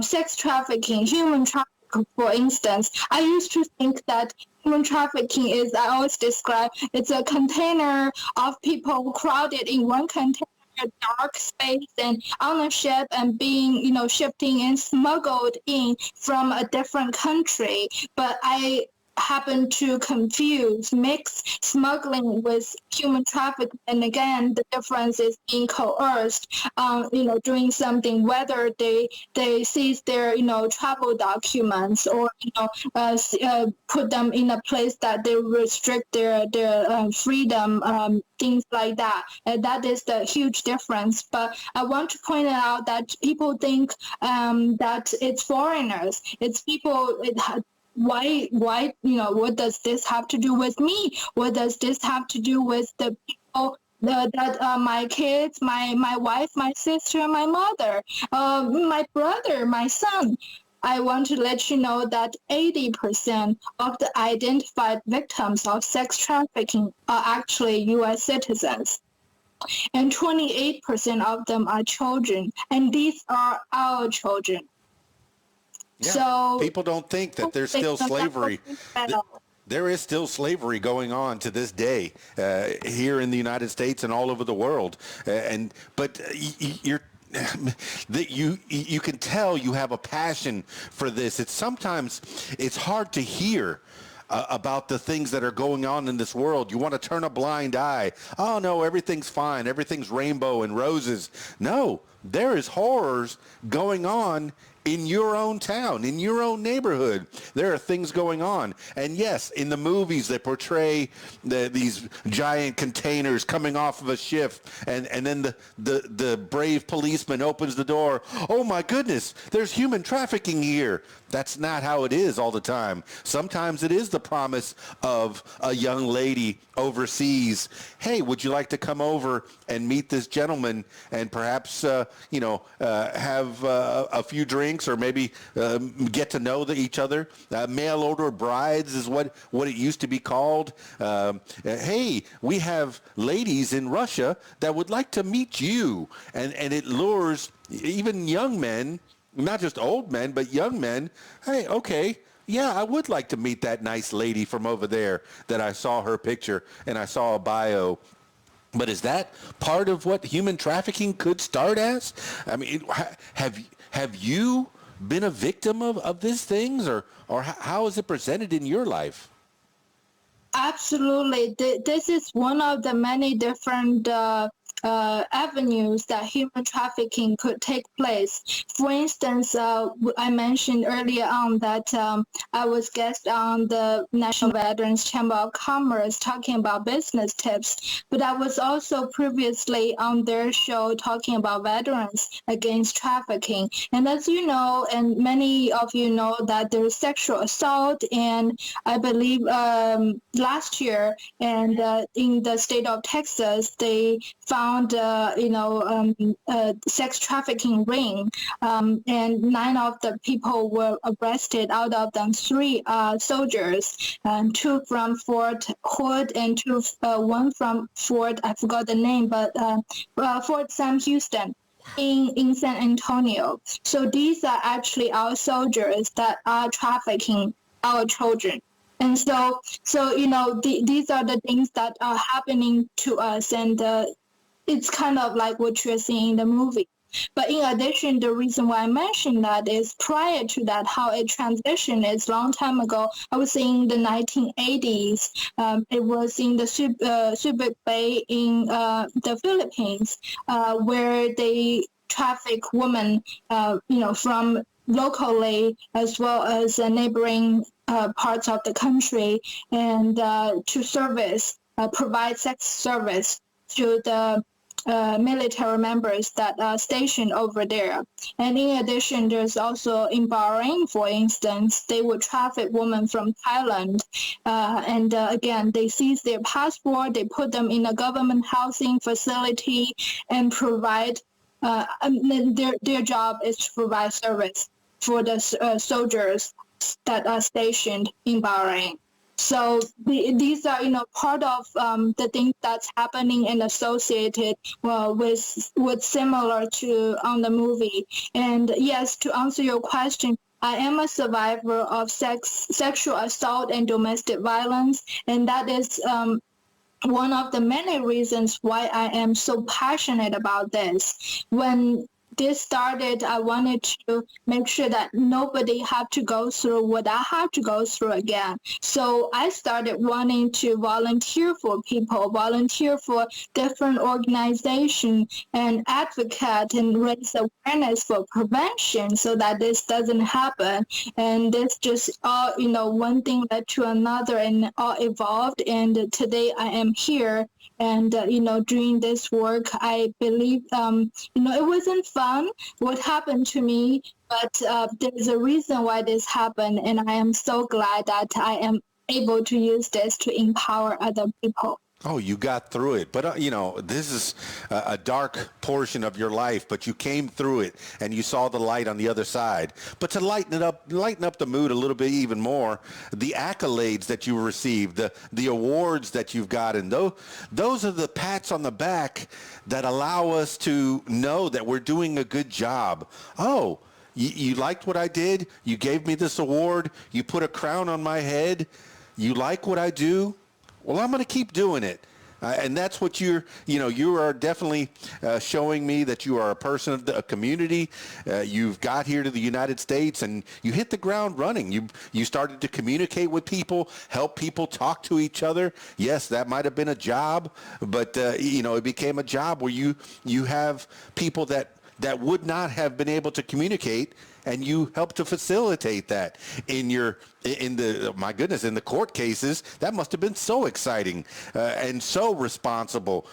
sex trafficking, human trafficking, for instance, I used to think that human trafficking is, I always describe, it's a container of people crowded in one container, dark space, and on a ship, and being, shipping and smuggled in from a different country. But I happen to mix smuggling with human trafficking. And again, the difference is being coerced, doing something, whether they seize their, travel documents, or, put them in a place that they restrict their freedom, things like that. And that is the huge difference. But I want to point out that people think that it's foreigners, it's people. Why, what does this have to do with me? What does this have to do with the people that my kids, my wife, my sister, my mother, my brother, my son? I want to let you know that 80% of the identified victims of sex trafficking are actually U.S. citizens, and 28% of them are children, and these are our children. Yeah. So people don't think that there's still slavery. There is still slavery going on to this day here in the United States and all over the world. But you can tell you have a passion for this. Sometimes it's hard to hear about the things that are going on in this world. You want to turn a blind eye. Oh no, everything's fine. Everything's rainbow and roses. No, there is horrors going on in your own town, in your own neighborhood. There are things going on. And yes, in the movies they portray these giant containers coming off of a ship, and then the brave policeman opens the door. Oh my goodness, there's human trafficking here. That's not how it is all the time. Sometimes it is the promise of a young lady overseas. Hey, would you like to come over and meet this gentleman and perhaps, have a few drinks, or maybe get to know each other? Mail order brides is what it used to be called. Hey, we have ladies in Russia that would like to meet you. And it lures even young men, not just old men, but young men. Hey, okay, yeah, I would like to meet that nice lady from over there that I saw her picture and I saw a bio. But is that part of what human trafficking could start as? I mean, have you been a victim of these things, or how is it presented in your life? Absolutely. This is one of the many different avenues that human trafficking could take place. For instance, I mentioned earlier on that I was guest on the National Veterans Chamber of Commerce talking about business tips, but I was also previously on their show talking about veterans against trafficking. And as you know, and many of you know, that there's sexual assault, and I believe last year, and in the state of Texas, they found sex trafficking ring, and 9 of the people were arrested. Out of them, 3 soldiers, 2 from Fort Hood and 1 from Fort, I forgot the name, but Fort Sam Houston in San Antonio. So these are actually our soldiers that are trafficking our children. And so these are the things that are happening to us, and it's kind of like what you're seeing in the movie. But in addition, the reason why I mentioned that is prior to that, how it transitioned is a long time ago. I was in the 1980s. It was in the Subic Bay in the Philippines, where they traffic women, from locally as well as neighboring parts of the country, and to provide sex service to the military members that are stationed over there. And in addition, there's also in Bahrain, for instance, they would traffic women from Thailand. Again, they seize their passport, they put them in a government housing facility and provide, their job is to provide service for the soldiers that are stationed in Bahrain. So these are, part of the things that's happening and associated with similar to on the movie. And yes, to answer your question, I am a survivor of sexual assault and domestic violence, and that is one of the many reasons why I am so passionate about this. When this started, I wanted to make sure that nobody had to go through what I had to go through again. So I started wanting to volunteer for people, volunteer for different organizations, and advocate and raise awareness for prevention so that this doesn't happen. And this just all, one thing led to another, and all evolved. And today I am here. And, doing this work, I believe, it wasn't fun what happened to me, but there's a reason why this happened. And I am so glad that I am able to use this to empower other people. Oh, you got through it. But, this is a dark portion of your life, but you came through it and you saw the light on the other side. But to lighten up the mood a little bit even more, the accolades that you received, the awards that you've gotten, those are the pats on the back that allow us to know that we're doing a good job. Oh, you liked what I did? You gave me this award? You put a crown on my head? You like what I do? Well, I'm going to keep doing it. And that's what you are definitely showing me that you are a person of the community. You've got here to the United States and you hit the ground running. You started to communicate with people, help people talk to each other. Yes, that might have been a job, but, it became a job where you have people that would not have been able to communicate, and you help to facilitate that in the court cases. That must have been so exciting and so responsible,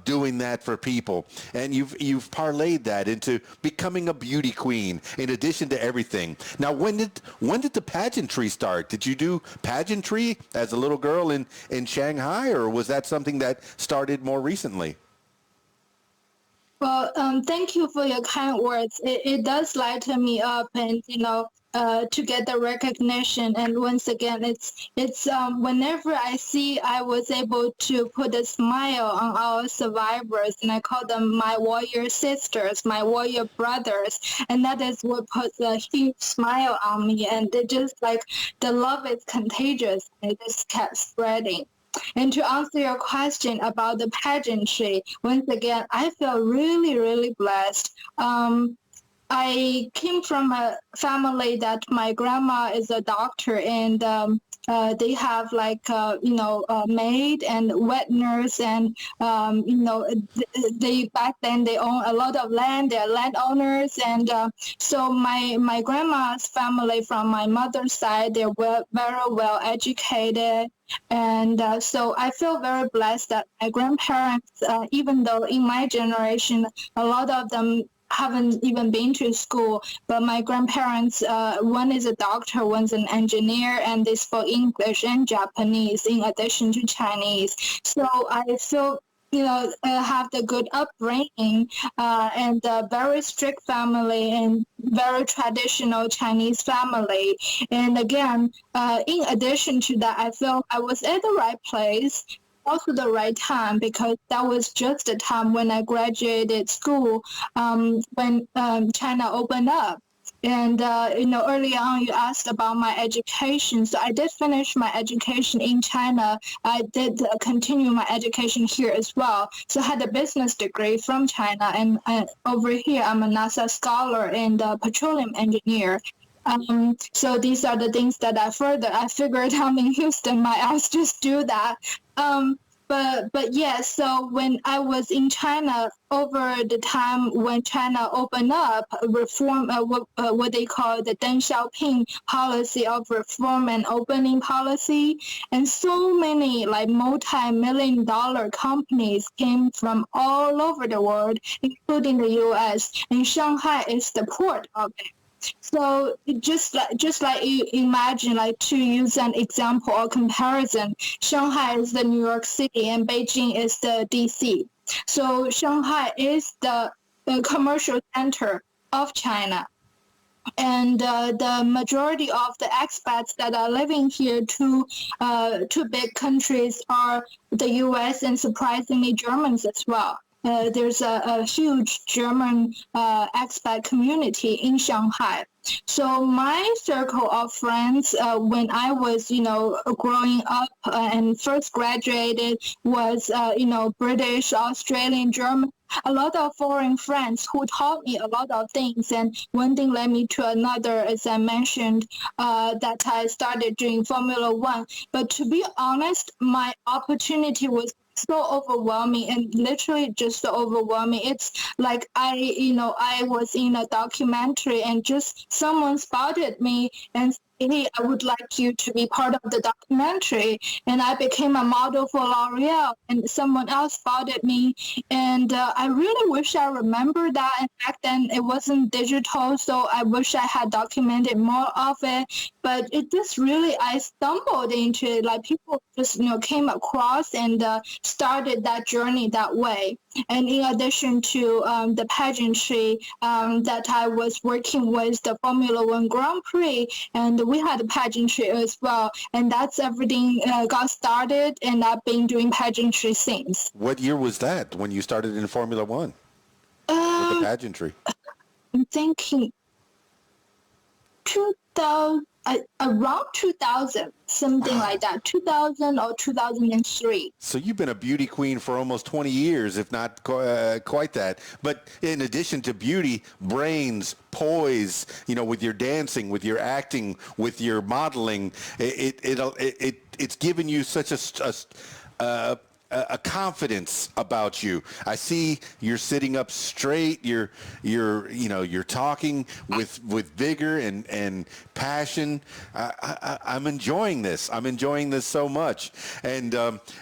doing that for people. And you've parlayed that into becoming a beauty queen in addition to everything. Now, when did the pageantry start? Did you do pageantry as a little girl in Shanghai, or was that something that started more recently? Well, thank you for your kind words. It does lighten me up, and to get the recognition. And once again, it's whenever I see I was able to put a smile on our survivors, and I call them my warrior sisters, my warrior brothers, and that is what puts a huge smile on me. And it just like the love is contagious, and it just kept spreading. And to answer your question about the pageantry, once again, I feel really, really blessed. I came from a family that my grandma is a doctor, and they have like maid and wet nurse, and they back then they own a lot of land. They're landowners, and so my grandma's family from my mother's side, they're very well educated. And so I feel very blessed that my grandparents, even though in my generation, a lot of them haven't even been to school, but my grandparents, one is a doctor, one's an engineer, and they spoke English and Japanese in addition to Chinese. So I feel have the good upbringing and a very strict family and very traditional Chinese family. And again, in addition to that, I feel I was at the right place, also the right time, because that was just the time when I graduated school, when China opened up. And, earlier on you asked about my education. So I did finish my education in China. I did continue my education here as well. So I had a business degree from China. And over here, I'm a NASA scholar and a petroleum engineer. So these are the things that I figured I'm in Houston, might as just do that. But yeah, so when I was in China, over the time when China opened up, reform, what they call the Deng Xiaoping policy of reform and opening policy, and so many like multi-million-dollar companies came from all over the world, including the U.S., and Shanghai is the port of it. So just like you imagine, like to use an example or comparison, Shanghai is the New York City and Beijing is the DC. So Shanghai is the commercial center of China. And the majority of the expats that are living here, two big countries are the U.S. and surprisingly Germans as well. There's a huge German expat community in Shanghai. So my circle of friends, when I was, growing up and first graduated, was, British, Australian, German, a lot of foreign friends who taught me a lot of things. And one thing led me to another, as I mentioned, that I started doing Formula One. But to be honest, my opportunity was so overwhelming, and literally just so overwhelming. It's like I was in a documentary and just someone spotted me and said, "Hey, I would like you to be part of the documentary." And I became a model for L'Oreal, and someone else spotted me. And I really wish I remembered that. And back then it wasn't digital, so I wish I had documented more of it. But it just really, I stumbled into it. Like people just, came across and started that journey that way. And in addition to the pageantry that I was working with, the Formula One Grand Prix, and we had a pageantry as well. And that's everything got started, and I've been doing pageantry since. What year was that when you started in Formula One with the pageantry? I'm thinking 2000, around 2000, something like that, 2000 or 2003. So you've been a beauty queen for almost 20 years, if not quite that. But in addition to beauty, brains, poise, with your dancing, with your acting, with your modeling, it's given you such a confidence about you. I see you're sitting up straight. You're talking with vigor and passion. I'm enjoying this. I'm enjoying this so much. And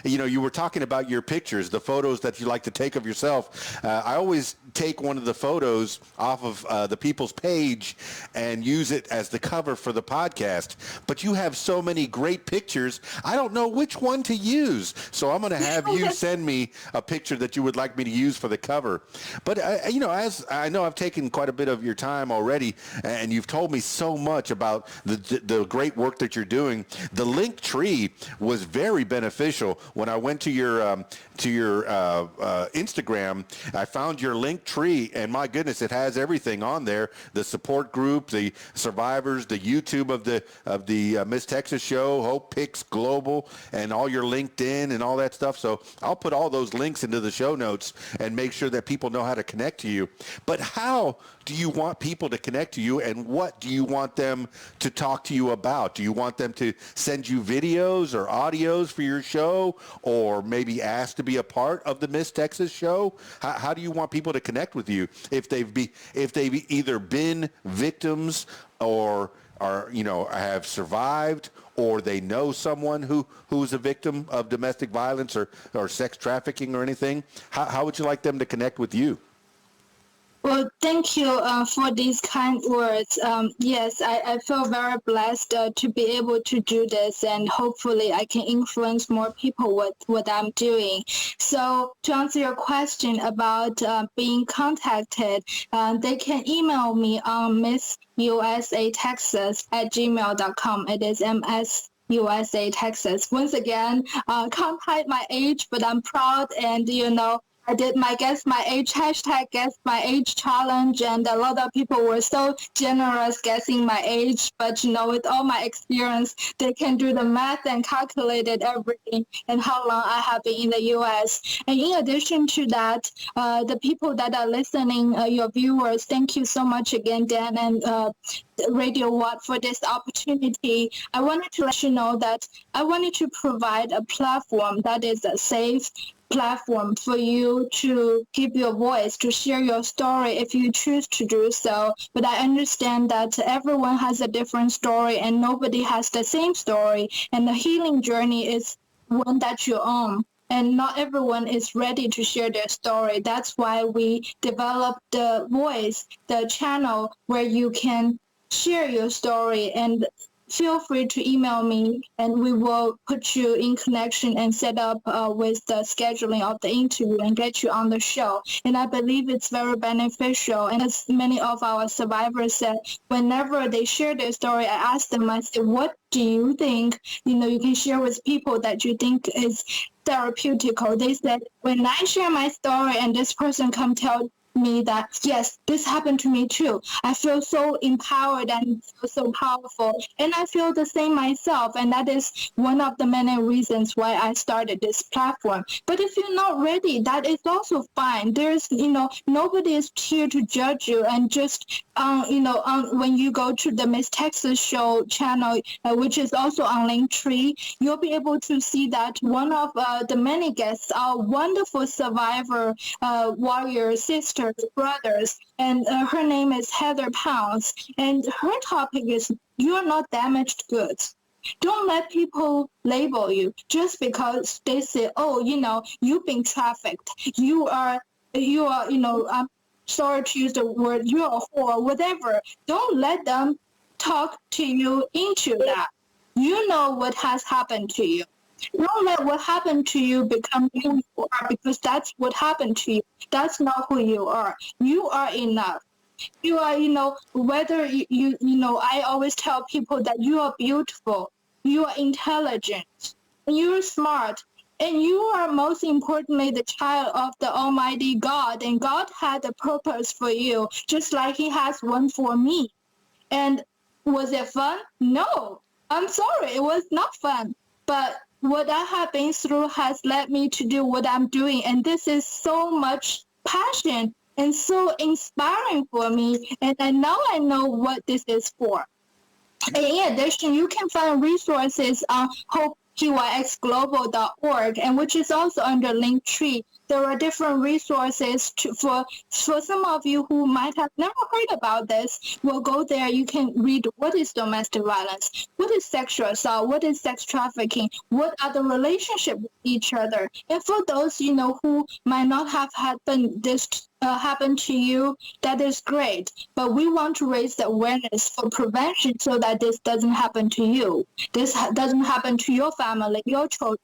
you were talking about your pictures, the photos that you like to take of yourself. I always take one of the photos off of the People's page and use it as the cover for the podcast. But you have so many great pictures. I don't know which one to use. So I'm going to have you send me a picture that you would like me to use for the cover. But, as I know I've taken quite a bit of your time already, and you've told me so much about the great work that you're doing. The link tree was very beneficial. When I went to your Instagram, I found your link tree, and my goodness, it has everything on there: the support group, the survivors, the YouTube of the Miss Texas show, Hope Picks Global, and all your LinkedIn and all that stuff. So So I'll put all those links into the show notes and make sure that people know how to connect to you. But how do you want people to connect to you, and what do you want them to talk to you about? Do you want them to send you videos or audios for your show, or maybe ask to be a part of the Miss Texas show? How do you want people to connect with you if they've either been victims or have survived, or they know someone who's a victim of domestic violence or sex trafficking or anything? How would you like them to connect with you? Well, thank you for these kind words. Yes, I feel very blessed to be able to do this, and hopefully I can influence more people with what I'm doing. So to answer your question about being contacted, they can email me on missusatexas@gmail.com. It is USA Texas. Once again, can't hide my age, but I'm proud, and I did my Guess My Age hashtag, Guess My Age challenge, and a lot of people were so generous guessing my age. But with all my experience, they can do the math and calculate everything and how long I have been in the U.S. And in addition to that, the people that are listening, your viewers, thank you so much again, Dan and Radio Watt, for this opportunity. I wanted to let you know that I wanted to provide a platform that is a safe platform for you to give your voice, to share your story if you choose to do so. But I understand that everyone has a different story and nobody has the same story. And the healing journey is one that you own. And not everyone is ready to share their story. That's why we developed the voice, the channel where you can share your story, and feel free to email me and we will put you in connection and set up with the scheduling of the interview and get you on the show. And I believe it's very beneficial. And as many of our survivors said, whenever they share their story, I ask them, I say, what do you think, you can share with people that you think is therapeutical? They said, when I share my story and this person come tell me that, yes, this happened to me too, I feel so empowered and so powerful, and I feel the same myself. And that is one of the many reasons why I started this platform. But if you're not ready, that is also fine. There's nobody is here to judge you. And just when you go to the Miss Texas show channel, which is also on Linktree, you'll be able to see that one of the many guests are wonderful survivor warrior sisters, brothers, and her name is Heather Pounds, and her topic is you're not damaged goods. Don't let people label you just because they say, oh, you've been trafficked. You are, I'm sorry to use the word, you're a whore, whatever. Don't let them talk to you into that. You know what has happened to you. Don't let what happened to you become who you are, because that's what happened to you. That's not who you are. You are enough. You are, whether I always tell people that you are beautiful, you are intelligent, you're smart, and you are most importantly the child of the Almighty God. And God had a purpose for you, just like He has one for me. And was it fun? No. I'm sorry, it was not fun. But what I have been through has led me to do what I'm doing. And this is so much passion and so inspiring for me. And now I know what this is for. And in addition, you can find resources on hopehyxglobal.org, and which is also under Linktree. There are different resources for some of you who might have never heard about this. We'll go there. You can read what is domestic violence, what is sexual assault, what is sex trafficking, what are the relationships with each other. And for those, who might not have happened this happen to you, that is great. But we want to raise the awareness for prevention so that this doesn't happen to you. This doesn't happen to your family, your children.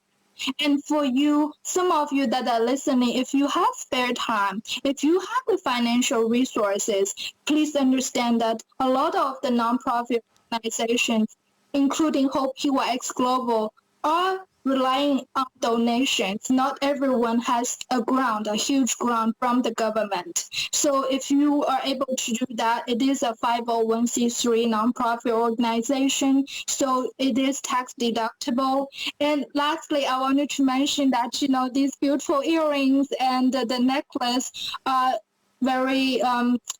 And for you, some of you that are listening, if you have spare time, if you have the financial resources, please understand that a lot of the nonprofit organizations, including Hope PYX Global, are relying on donations. Not everyone has a huge grant from the government. So if you are able to do that, it is a 501c3 nonprofit organization, so it is tax deductible. And lastly, I wanted to mention that, these beautiful earrings and the necklace are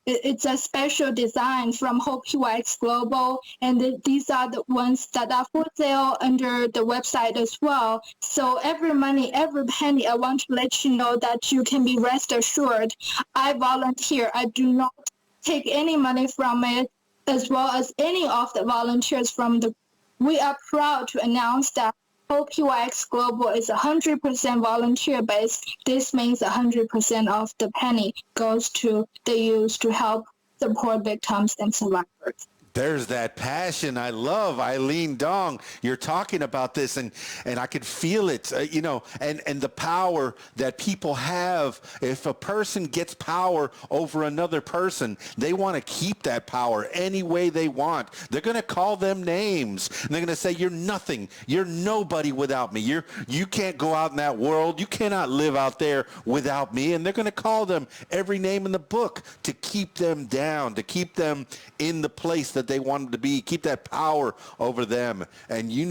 it's a special design from Hope UX Global, and these are the ones that are for sale under the website as well. So every penny, I want to let you know that you can be rest assured. I volunteer. I do not take any money from it, as well as any of the volunteers we are proud to announce that Hope UX Global is 100% volunteer-based. This means 100% of the penny goes to the youth to help support victims and survivors. There's that passion I love, Eileen Dong. You're talking about this, and I could feel it, and the power that people have. If a person gets power over another person, they want to keep that power any way they want. They're going to call them names, and they're going to say, you're nothing. You're nobody without me. You can't go out in that world. You cannot live out there without me. And they're going to call them every name in the book to keep them down, to keep them in the place that they want to be, keep that power over them. And you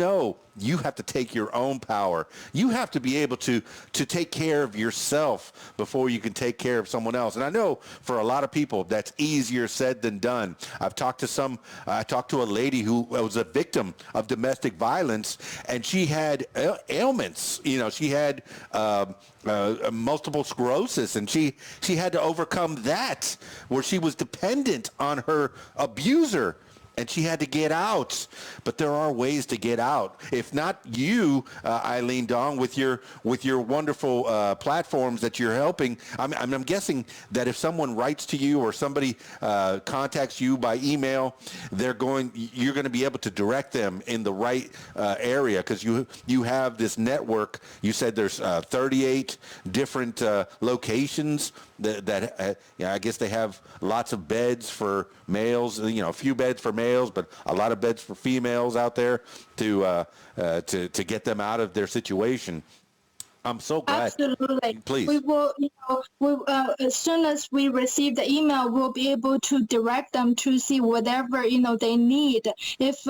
have to take your own power. You have to be able to take care of yourself before you can take care of someone else. And I know for a lot of people that's easier said than done. I talked to a lady who was a victim of domestic violence, and she had ailments. She had multiple sclerosis, and she had to overcome that, where she was dependent on her abuser, and she had to get out. But there are ways to get out. If not you, Eileen Dong, with your wonderful platforms that you're helping, I'm guessing that if someone writes to you or somebody contacts you by email, you're going to be able to direct them in the right area, because you have this network. You said there's 38 different locations that I guess they have lots of beds for males, a few beds for males, but a lot of beds for females out there to get them out of their situation. I'm so glad. Absolutely. Please. We will, as soon as we receive the email, we'll be able to direct them to see whatever, they need. If,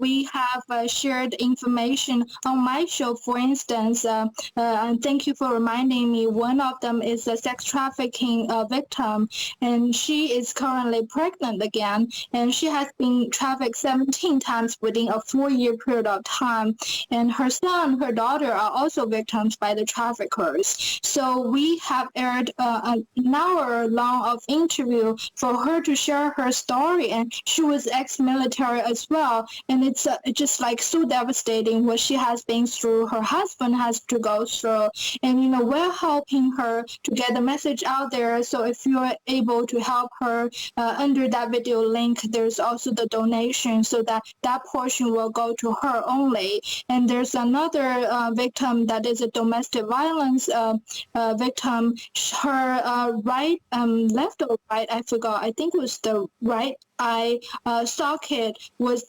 we have shared information on my show, for instance, and thank you for reminding me, one of them is a sex trafficking victim, and she is currently pregnant again, and she has been trafficked 17 times within a 4-year period of time. And her daughter are also victims by the traffickers. So we have aired an hour long of interview for her to share her story, and she was ex-military as well. And it's just like so devastating what she has been through, her husband has to go through. And, we're helping her to get the message out there. So if you're able to help her under that video link, there's also the donation, so that portion will go to her only. And there's another victim that is a domestic violence victim. Her left or right, I forgot. I think it was the right eye socket was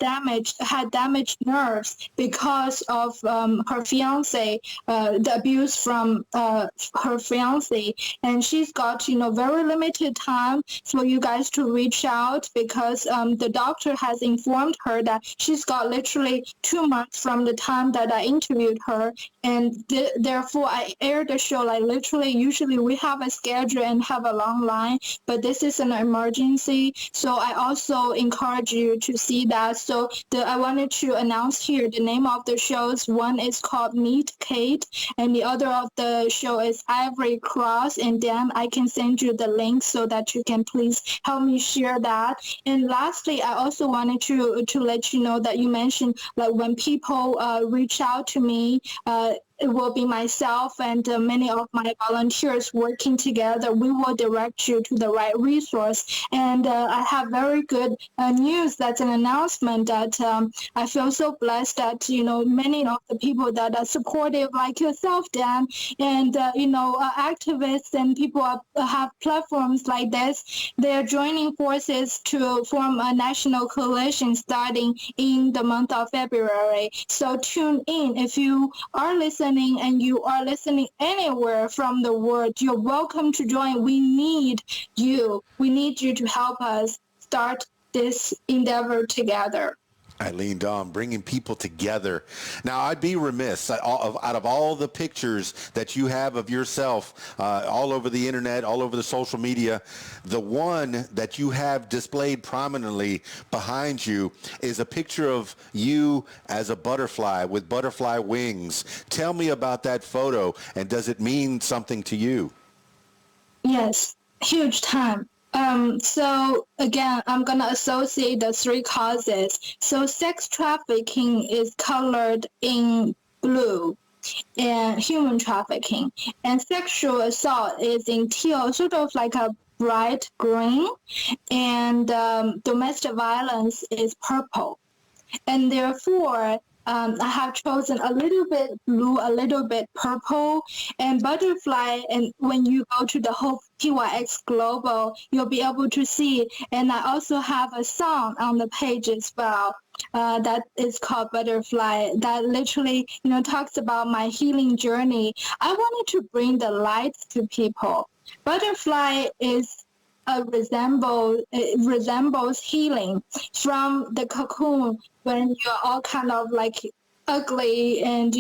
had damaged nerves because of her fiance, the abuse from her fiance. And she's got, very limited time for you guys to reach out, because the doctor has informed her that she's got literally 2 months from the time that I interviewed her. And therefore, I aired the show like literally, usually we have a schedule and have a long line, but this is an emergency. So I also encourage you to see that. So I wanted to announce here the name of the shows. One is called Meet Kate, and the other of the show is Ivory Cross. And then I can send you the link so that you can please help me share that. And lastly, I also wanted to let you know that you mentioned, like, when people reach out to me, it will be myself and many of my volunteers working together. We will direct you to the right resource. And I have very good news. That's an announcement that I feel so blessed that, many of the people that are supportive like yourself, Dan, and, activists and people have platforms like this. They're joining forces to form a national coalition starting in the month of February. So tune in. If you are listening and you are listening anywhere from the world, you're welcome to join. We need you. We need you to help us start this endeavor together. Eileen Dong, bringing people together. Now, I'd be remiss, out of all the pictures that you have of yourself all over the internet, all over the social media, the one that you have displayed prominently behind you is a picture of you as a butterfly with butterfly wings. Tell me about that photo, and does it mean something to you? Yes, huge time. So again, I'm going to associate the three causes. So sex trafficking is colored in blue, and human trafficking, and sexual assault is in teal, sort of like a bright green, and domestic violence is purple. And therefore, I have chosen a little bit blue, a little bit purple, and butterfly. And when you go to the Hope PYX Global, you'll be able to see. And I also have a song on the page as well that is called Butterfly, that literally, talks about my healing journey. I wanted to bring the light to people. Butterfly resembles healing from the cocoon when you're all kind of like ugly and,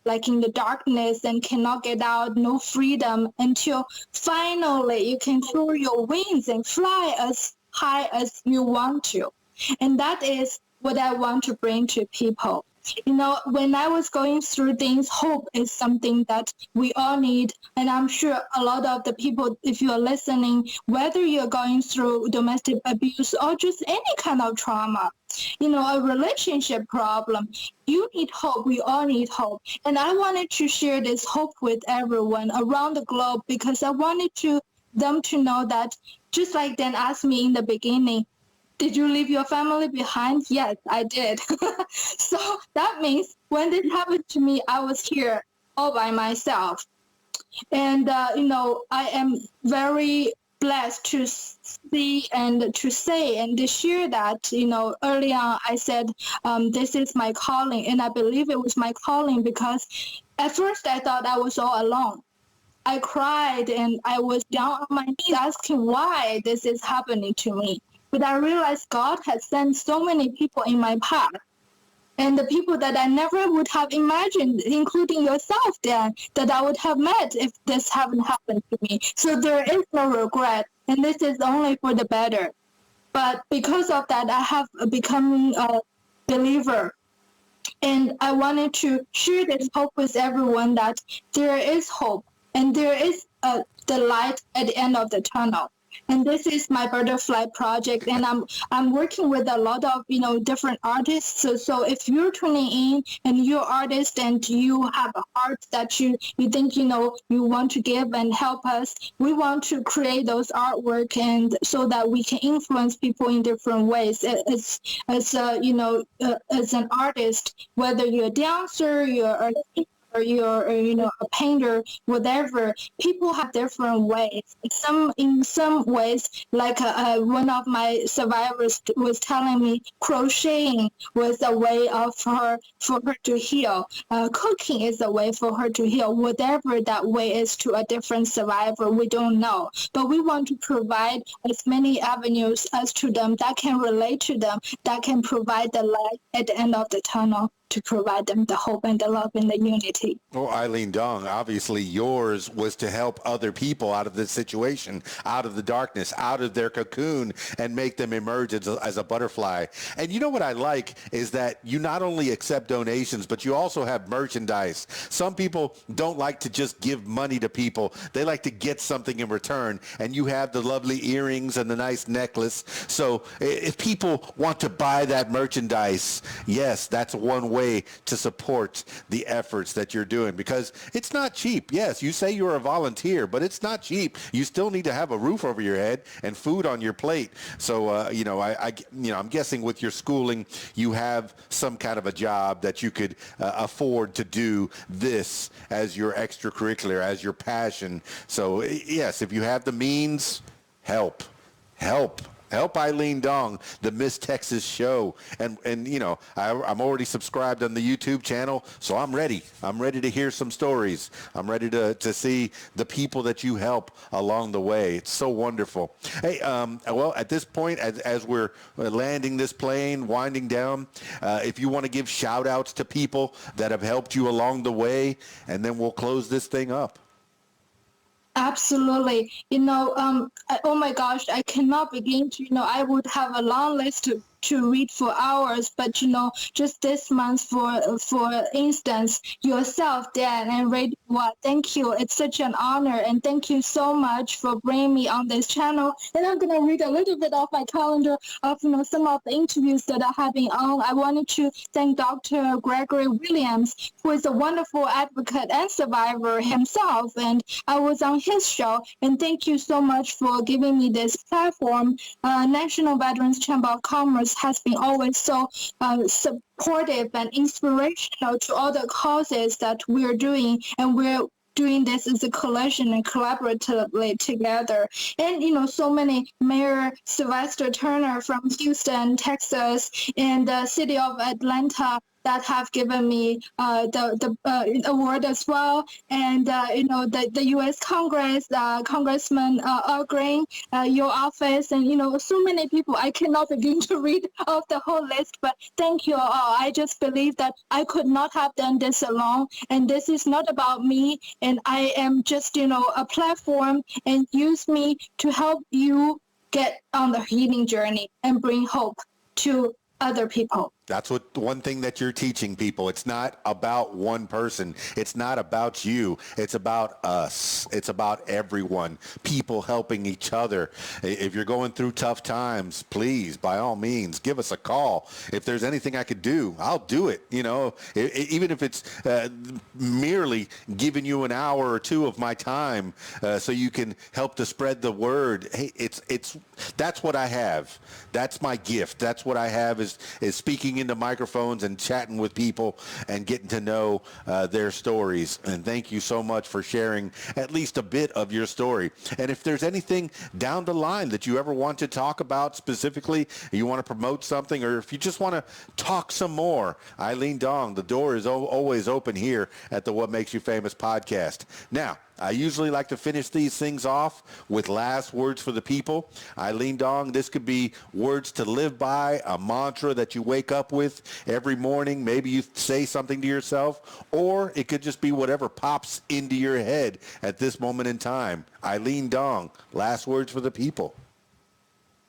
like in the darkness and cannot get out, no freedom, until finally you can throw your wings and fly as high as you want to. And that is what I want to bring to people. When I was going through things, hope is something that we all need. And I'm sure a lot of the people, if you're listening, whether you're going through domestic abuse or just any kind of trauma, a relationship problem, you need hope. We all need hope. And I wanted to share this hope with everyone around the globe because I wanted them to know that, just like Dan asked me in the beginning, did you leave your family behind? Yes, I did. So that means when this happened to me, I was here all by myself. And, I am very blessed to see and to say and to share that, early on I said, this is my calling. And I believe it was my calling because at first I thought I was all alone. I cried and I was down on my knees asking why this is happening to me. But I realized God has sent so many people in my path, and the people that I never would have imagined, including yourself, Dan, that I would have met if this hadn't happened to me. So there is no regret, and this is only for the better. But because of that, I have become a believer, and I wanted to share this hope with everyone that there is hope, and there is the light at the end of the tunnel. And this is my butterfly project, and I'm working with a lot of different artists. So if you're tuning in and you're an artist and you have a heart that you think you want to give and help us, we want to create those artwork and so that we can influence people in different ways. As an artist, whether you're a dancer, or you're a painter, whatever, people have different ways. In some ways, like one of my survivors was telling me, crocheting was a way for her to heal. Cooking is a way for her to heal. Whatever that way is to a different survivor, we don't know. But we want to provide as many avenues as to them that can relate to them, that can provide the light at the end of the tunnel, to provide them the hope and the love and the unity. Well, Eileen Dong, obviously yours was to help other people out of this situation, out of the darkness, out of their cocoon, and make them emerge as a butterfly. And you know what I like is that you not only accept donations, but you also have merchandise. Some people don't like to just give money to people. They like to get something in return. And you have the lovely earrings and the nice necklace. So if people want to buy that merchandise, yes, that's one way way to support the efforts that you're doing, because it's not cheap. Yes, you say you're a volunteer, but it's not cheap. You still need to have a roof over your head and food on your plate. So, I'm guessing with your schooling, you have some kind of a job that you could afford to do this as your extracurricular, as your passion. So, yes, if you have the means, help Eileen Dong, the Miss Texas Show. And I'm already subscribed on the YouTube channel, so I'm ready. I'm ready to hear some stories. I'm ready to see the people that you help along the way. It's so wonderful. Hey, well, at this point, as we're landing this plane, winding down, if you want to give shout outs to people that have helped you along the way, and then we'll close this thing up. Absolutely. Oh my gosh, I cannot begin to, I would have a long list to read for hours, but just this month, for instance, yourself, Dan, and Radio What, thank you. It's such an honor, and thank you so much for bringing me on this channel. And I'm going to read a little bit off my calendar of some of the interviews that I have been on. I wanted to thank Dr. Gregory Williams, who is a wonderful advocate and survivor himself, and I was on his show. And thank you so much for giving me this platform. National Veterans Chamber of Commerce has been always so supportive and inspirational to all the causes that we're doing, and we're doing this as a coalition and collaboratively together. And, so many, Mayor Sylvester Turner from Houston, Texas, and the city of Atlanta that have given me the award as well. And, the U.S. Congress, Congressman Green, your office, and, so many people. I cannot begin to read off the whole list, but thank you all. I just believe that I could not have done this alone. And this is not about me. And I am just, a platform, and use me to help you get on the healing journey and bring hope to other people. That's one thing that you're teaching people. It's not about one person. It's not about you. It's about us. It's about everyone, people helping each other. If you're going through tough times, please, by all means, give us a call. If there's anything I could do, I'll do it. Even if it's merely giving you an hour or two of my time so you can help to spread the word. Hey, that's what I have. That's my gift. That's what I have is speaking into microphones and chatting with people and getting to know their stories. And thank you so much for sharing at least a bit of your story. And if there's anything down the line that you ever want to talk about specifically, you want to promote something, or if you just want to talk some more, Eileen Dong, the door is always open here at the What Makes You Famous podcast. Now, I usually like to finish these things off with last words for the people. Eileen Dong, this could be words to live by, a mantra that you wake up with every morning. Maybe you say something to yourself, or it could just be whatever pops into your head at this moment in time. Eileen Dong, last words for the people.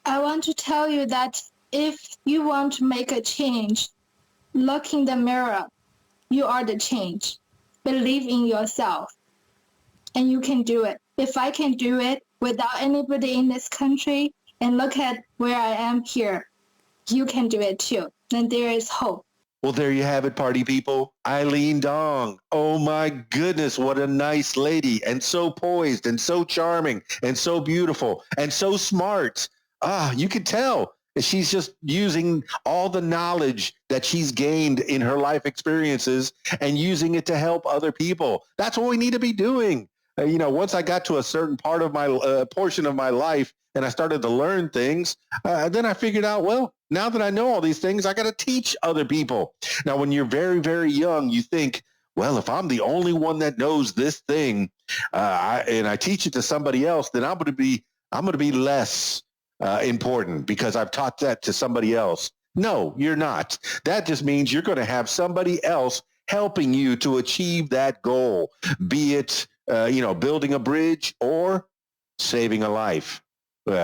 I want to tell you that if you want to make a change, look in the mirror. You are the change. Believe in yourself. And you can do it. If I can do it without anybody in this country, and look at where I am here, you can do it too. And there is hope. Well, there you have it, party people. Eileen Dong. Oh my goodness, what a nice lady, and so poised and so charming and so beautiful and so smart. You could tell she's just using all the knowledge that she's gained in her life experiences and using it to help other people. That's what we need to be doing. Once I got to a certain part of my portion of my life and I started to learn things, then I figured out, well, now that I know all these things, I got to teach other people. Now, when you're very, very young, you think, well, if I'm the only one that knows this thing and I teach it to somebody else, then I'm going to be less important because I've taught that to somebody else. No, you're not. That just means you're going to have somebody else helping you to achieve that goal, be it building a bridge or saving a life,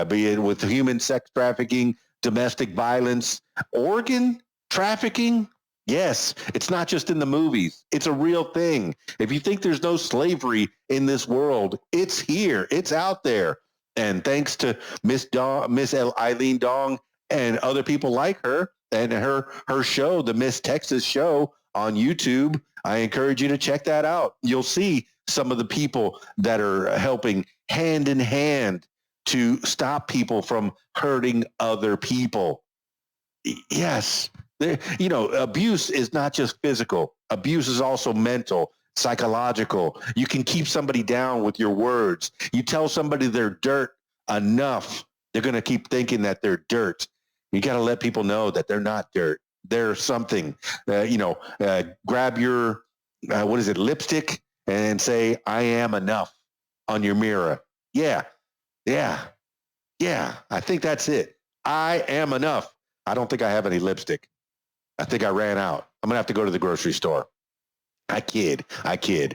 be it with human sex trafficking, domestic violence, organ trafficking. Yes, it's not just in the movies. It's a real thing. If you think there's no slavery in this world, it's here. It's out there. And thanks to Miss Eileen Dong and other people like her, and her show, the Miss Texas Show on YouTube. I encourage you to check that out. You'll see some of the people that are helping hand in hand to stop people from hurting other people. Yes. Abuse is not just physical. Abuse is also mental, psychological. You can keep somebody down with your words. You tell somebody they're dirt enough, they're going to keep thinking that they're dirt. You got to let people know that they're not dirt. They're something. Grab your, lipstick and say, I am enough on your mirror. Yeah. I think that's it. I am enough. I don't think I have any lipstick. I think I ran out. I'm going to have to go to the grocery store. I kid.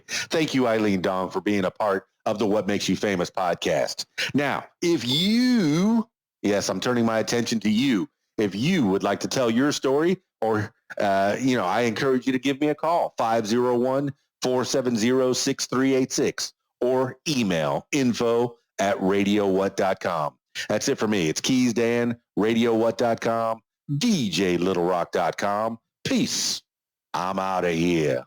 Thank you, Eileen Dong, for being a part of the What Makes You Famous podcast. Now, if you, yes, I'm turning my attention to you. If you would like to tell your story, or, I encourage you to give me a call, 501-470-6386, or email info@radiowhat.com. That's it for me. It's Keys Dan, radiowhat.com, djlittlerock.com. Peace. I'm out of here.